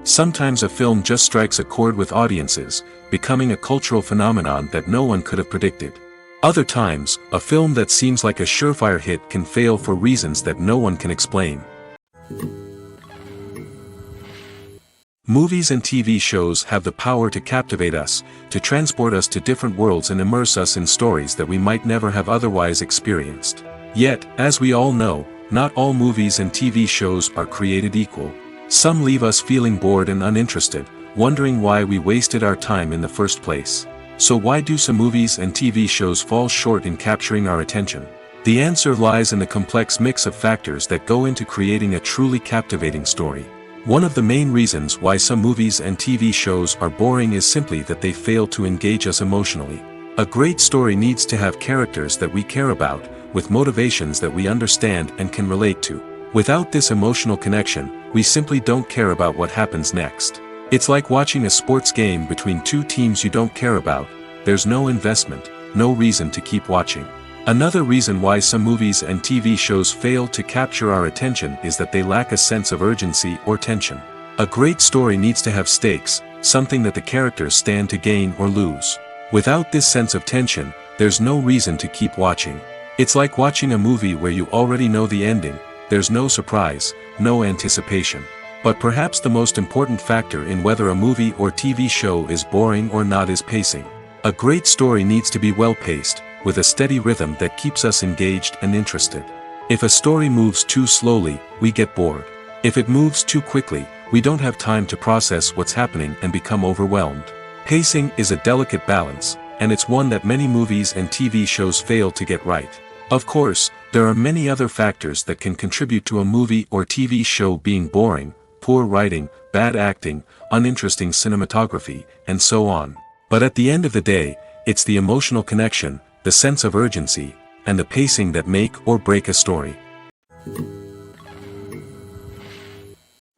Sometimes a film just strikes a chord with audiences, becoming a cultural phenomenon that no one could have predicted. Other times, a film that seems like a surefire hit can fail for reasons that no one can explain. Movies and TV shows have the power to captivate us, to transport us to different worlds and immerse us in stories that we might never have otherwise experienced. Yet, as we all know, not all movies and TV shows are created equal. Some leave us feeling bored and uninterested, wondering why we wasted our time in the first place. So why do some movies and TV shows fall short in capturing our attention? The answer lies in the complex mix of factors that go into creating a truly captivating story. One of the main reasons why some movies and TV shows are boring is simply that they fail to engage us emotionally. A great story needs to have characters that we care about, with motivations that we understand and can relate to. Without this emotional connection, we simply don't care about what happens next. It's like watching a sports game between two teams you don't care about. There's no investment, no reason to keep watching. Another reason why some movies and TV shows fail to capture our attention is that they lack a sense of urgency or tension. A great story needs to have stakes, something that the characters stand to gain or lose. Without this sense of tension, there's no reason to keep watching. It's like watching a movie where you already know the ending. There's no surprise, no anticipation. But perhaps the most important factor in whether a movie or TV show is boring or not is pacing. A great story needs to be well-paced, with a steady rhythm that keeps us engaged and interested. If a story moves too slowly, we get bored. If it moves too quickly, we don't have time to process what's happening and become overwhelmed. Pacing is a delicate balance, and it's one that many movies and TV shows fail to get right. Of course, there are many other factors that can contribute to a movie or TV show being boring, poor writing, bad acting, uninteresting cinematography, and so on. But at the end of the day, it's the emotional connection, the sense of urgency, and the pacing that make or break a story.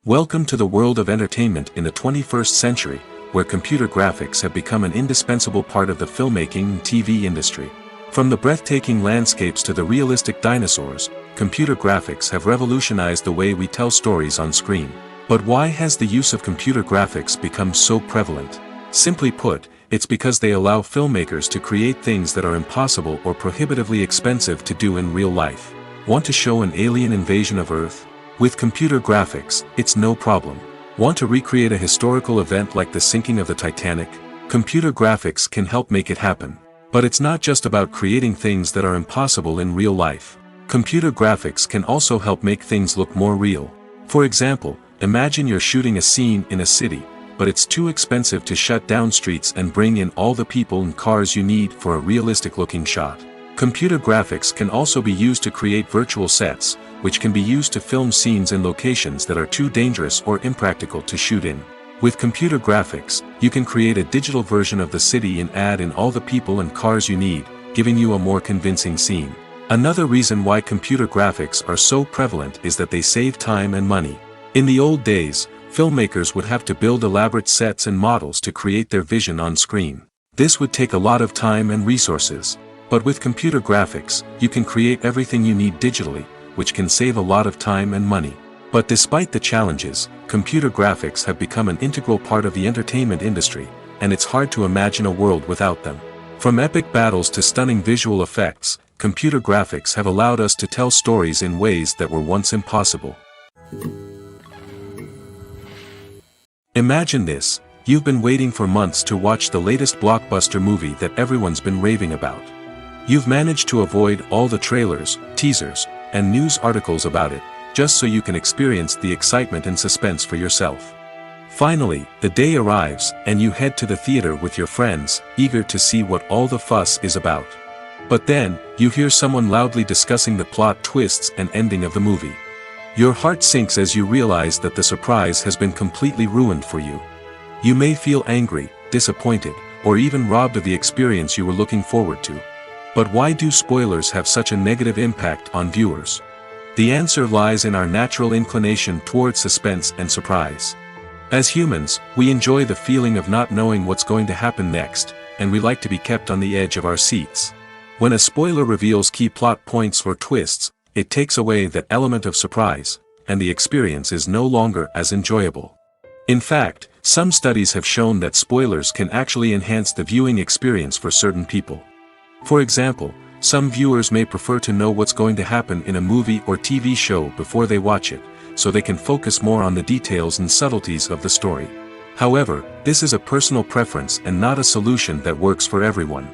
Welcome to the world of entertainment in the 21st century, where computer graphics have become an indispensable part of the filmmaking and TV industry. From the breathtaking landscapes to the realistic dinosaurs, computer graphics have revolutionized the way we tell stories on screen. But why has the use of computer graphics become so prevalent? Simply put, it's because they allow filmmakers to create things that are impossible or prohibitively expensive to do in real life. Want to show an alien invasion of Earth? With computer graphics, it's no problem. Want to recreate a historical event like the sinking of the Titanic? Computer graphics can help make it happen. But it's not just about creating things that are impossible in real life. Computer graphics can also help make things look more real. For example, imagine you're shooting a scene in a city, but it's too expensive to shut down streets and bring in all the people and cars you need for a realistic-looking shot. Computer graphics can also be used to create virtual sets, which can be used to film scenes in locations that are too dangerous or impractical to shoot in. With computer graphics, you can create a digital version of the city and add in all the people and cars you need, giving you a more convincing scene. Another reason why computer graphics are so prevalent is that they save time and money. In the old days, filmmakers would have to build elaborate sets and models to create their vision on screen. This would take a lot of time and resources. But with computer graphics, you can create everything you need digitally, which can save a lot of time and money. But despite the challenges, computer graphics have become an integral part of the entertainment industry, and it's hard to imagine a world without them. From epic battles to stunning visual effects, computer graphics have allowed us to tell stories in ways that were once impossible. Imagine this: you've been waiting for months to watch the latest blockbuster movie that everyone's been raving about. You've managed to avoid all the trailers, teasers, and news articles about it, just so you can experience the excitement and suspense for yourself. Finally, the day arrives, and you head to the theater with your friends, eager to see what all the fuss is about. But then, you hear someone loudly discussing the plot twists and ending of the movie. Your heart sinks as you realize that the surprise has been completely ruined for you. You may feel angry, disappointed, or even robbed of the experience you were looking forward to. But why do spoilers have such a negative impact on viewers? The answer lies in our natural inclination toward suspense and surprise. As humans, we enjoy the feeling of not knowing what's going to happen next, and we like to be kept on the edge of our seats. When a spoiler reveals key plot points or twists, it takes away that element of surprise, and the experience is no longer as enjoyable. In fact, some studies have shown that spoilers can actually enhance the viewing experience for certain people. For example, some viewers may prefer to know what's going to happen in a movie or TV show before they watch it, so they can focus more on the details and subtleties of the story. However, this is a personal preference and not a solution that works for everyone.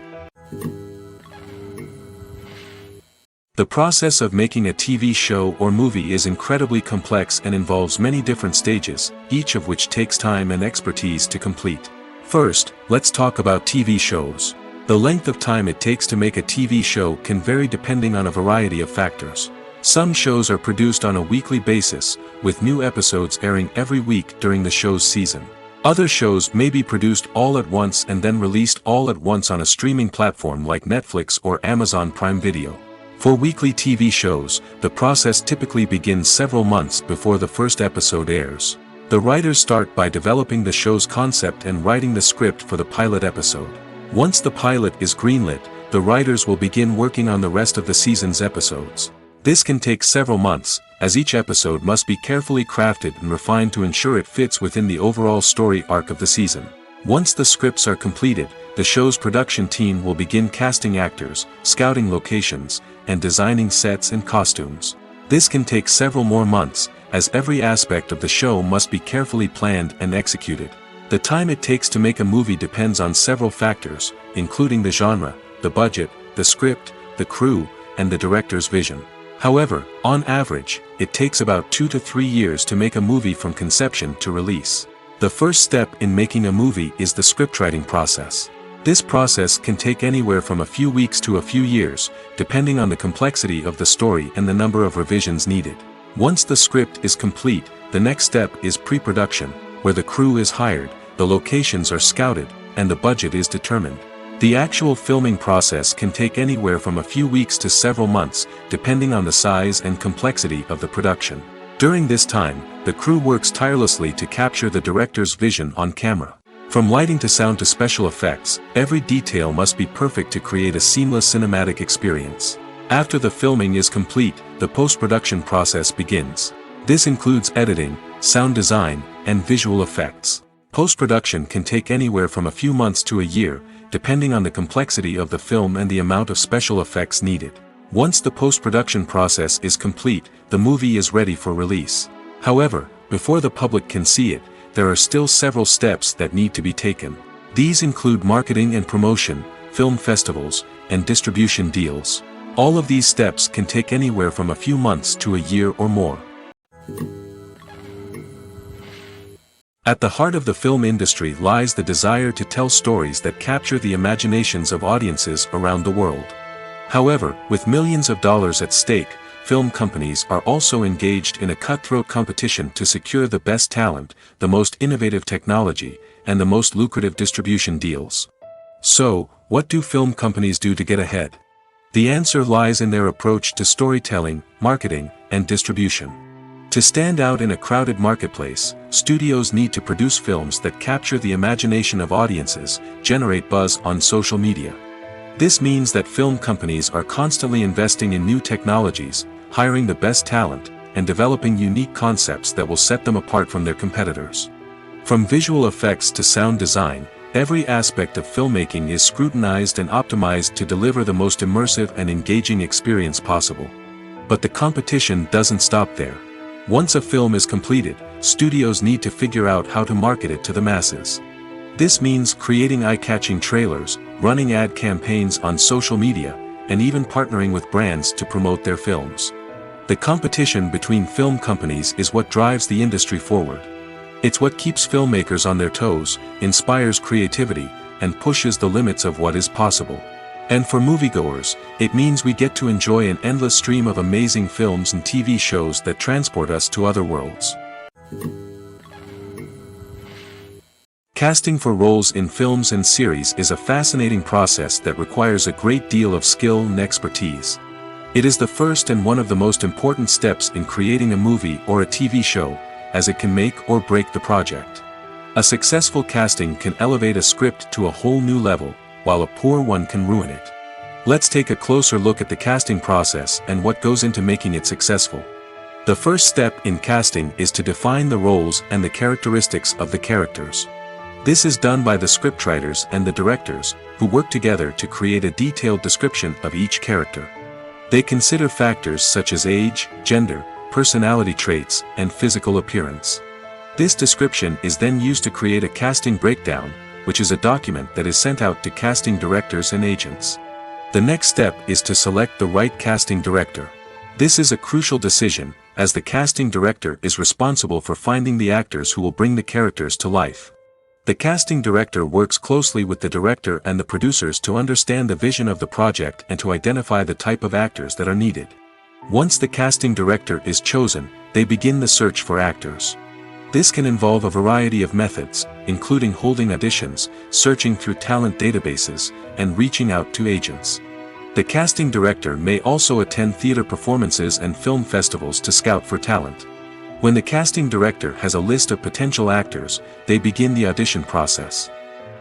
The process of making a TV show or movie is incredibly complex and involves many different stages, each of which takes time and expertise to complete. First, let's talk about TV shows. The length of time it takes to make a TV show can vary depending on a variety of factors. Some shows are produced on a weekly basis, with new episodes airing every week during the show's season. Other shows may be produced all at once and then released all at once on a streaming platform like Netflix or Amazon Prime Video. For weekly TV shows, the process typically begins several months before the first episode airs. The writers start by developing the show's concept and writing the script for the pilot episode. Once the pilot is greenlit, the writers will begin working on the rest of the season's episodes. This can take several months, as each episode must be carefully crafted and refined to ensure it fits within the overall story arc of the season. Once the scripts are completed, the show's production team will begin casting actors, scouting locations, and designing sets and costumes. This can take several more months, as every aspect of the show must be carefully planned and executed. The time it takes to make a movie depends on several factors, including the genre, the budget, the script, the crew, and the director's vision. However, on average, it takes about 2 to 3 years to make a movie from conception to release. The first step in making a movie is the scriptwriting process. This process can take anywhere from a few weeks to a few years, depending on the complexity of the story and the number of revisions needed. Once the script is complete, the next step is pre-production, where the crew is hired, the locations are scouted, and the budget is determined. The actual filming process can take anywhere from a few weeks to several months, depending on the size and complexity of the production. During this time, the crew works tirelessly to capture the director's vision on camera. From lighting to sound to special effects, every detail must be perfect to create a seamless cinematic experience. After the filming is complete, the post-production process begins. This includes editing, sound design, and visual effects. Post-production can take anywhere from a few months to a year, depending on the complexity of the film and the amount of special effects needed. Once the post-production process is complete, the movie is ready for release. However, before the public can see it, there are still several steps that need to be taken. These include marketing and promotion, film festivals, and distribution deals. All of these steps can take anywhere from a few months to a year or more. At the heart of the film industry lies the desire to tell stories that capture the imaginations of audiences around the world. However, with millions of dollars at stake, film companies are also engaged in a cutthroat competition to secure the best talent, the most innovative technology, and the most lucrative distribution deals. So, what do film companies do to get ahead? The answer lies in their approach to storytelling, marketing, and distribution. To stand out in a crowded marketplace, studios need to produce films that capture the imagination of audiences, generate buzz on social media. This means that film companies are constantly investing in new technologies, hiring the best talent, and developing unique concepts that will set them apart from their competitors. From visual effects to sound design, every aspect of filmmaking is scrutinized and optimized to deliver the most immersive and engaging experience possible. But the competition doesn't stop there. Once a film is completed, studios need to figure out how to market it to the masses. This means creating eye-catching trailers, running ad campaigns on social media, and even partnering with brands to promote their films. The competition between film companies is what drives the industry forward. It's what keeps filmmakers on their toes, inspires creativity, and pushes the limits of what is possible. And for moviegoers, it means we get to enjoy an endless stream of amazing films and TV shows that transport us to other worlds. Casting for roles in films and series is a fascinating process that requires a great deal of skill and expertise. It is the first and one of the most important steps in creating a movie or a TV show, as it can make or break the project. A successful casting can elevate a script to a whole new level, while a poor one can ruin it. Let's take a closer look at the casting process and what goes into making it successful. The first step in casting is to define the roles and the characteristics of the characters. This is done by the scriptwriters and the directors, who work together to create a detailed description of each character. They consider factors such as age, gender, personality traits, and physical appearance. This description is then used to create a casting breakdown, which is a document that is sent out to casting directors and agents. The next step is to select the right casting director. This is a crucial decision, as the casting director is responsible for finding the actors who will bring the characters to life. The casting director works closely with the director and the producers to understand the vision of the project and to identify the type of actors that are needed. Once the casting director is chosen, they begin the search for actors. This can involve a variety of methods, including holding auditions, searching through talent databases, and reaching out to agents. The casting director may also attend theater performances and film festivals to scout for talent. When the casting director has a list of potential actors, they begin the audition process.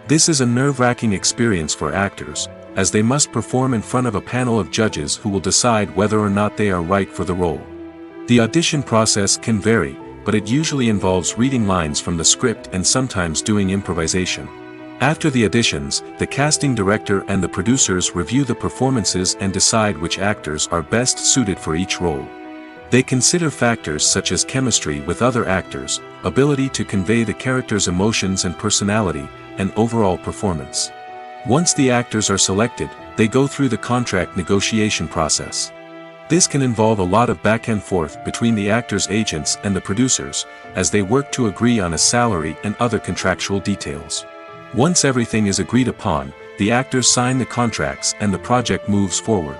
This is a nerve-wracking experience for actors, as they must perform in front of a panel of judges who will decide whether or not they are right for the role. The audition process can vary, but it usually involves reading lines from the script and sometimes doing improvisation. After the auditions, the casting director and the producers review the performances and decide which actors are best suited for each role. They consider factors such as chemistry with other actors, ability to convey the character's emotions and personality, and overall performance. Once the actors are selected, they go through the contract negotiation process. This can involve a lot of back and forth between the actors' agents and the producers, as they work to agree on a salary and other contractual details. Once everything is agreed upon, the actors sign the contracts and the project moves forward.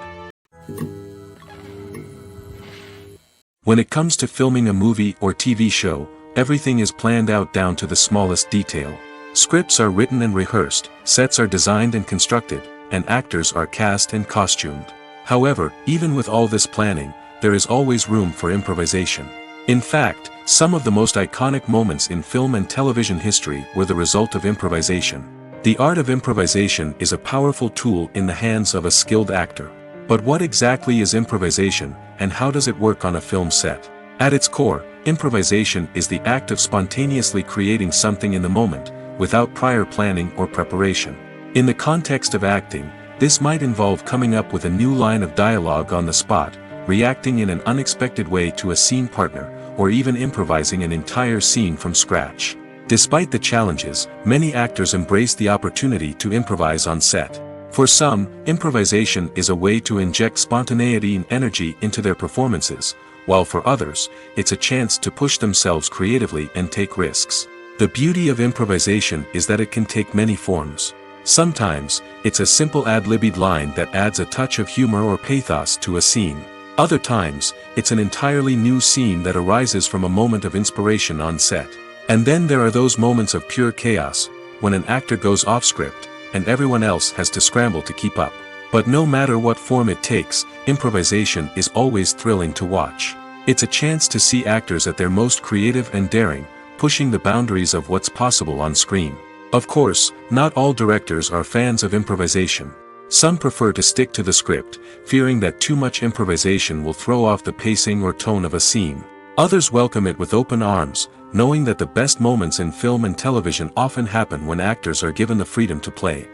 When it comes to filming a movie or TV show, everything is planned out down to the smallest detail. Scripts are written and rehearsed, sets are designed and constructed, and actors are cast and costumed. However, even with all this planning, there is always room for improvisation. In fact, some of the most iconic moments in film and television history were the result of improvisation. The art of improvisation is a powerful tool in the hands of a skilled actor. But what exactly is improvisation, and how does it work on a film set? At its core, improvisation is the act of spontaneously creating something in the moment, without prior planning or preparation. In the context of acting, this might involve coming up with a new line of dialogue on the spot, reacting in an unexpected way to a scene partner, or even improvising an entire scene from scratch. Despite the challenges, many actors embrace the opportunity to improvise on set. For some, improvisation is a way to inject spontaneity and energy into their performances, while for others, it's a chance to push themselves creatively and take risks. The beauty of improvisation is that it can take many forms. Sometimes, it's a simple ad-libbed line that adds a touch of humor or pathos to a scene. Other times, it's an entirely new scene that arises from a moment of inspiration on set. And then there are those moments of pure chaos, when an actor goes off script, and everyone else has to scramble to keep up. But no matter what form it takes, improvisation is always thrilling to watch. It's a chance to see actors at their most creative and daring, pushing the boundaries of what's possible on screen. Of course, not all directors are fans of improvisation. Some prefer to stick to the script, fearing that too much improvisation will throw off the pacing or tone of a scene. Others welcome it with open arms, knowing that the best moments in film and television often happen when actors are given the freedom to play.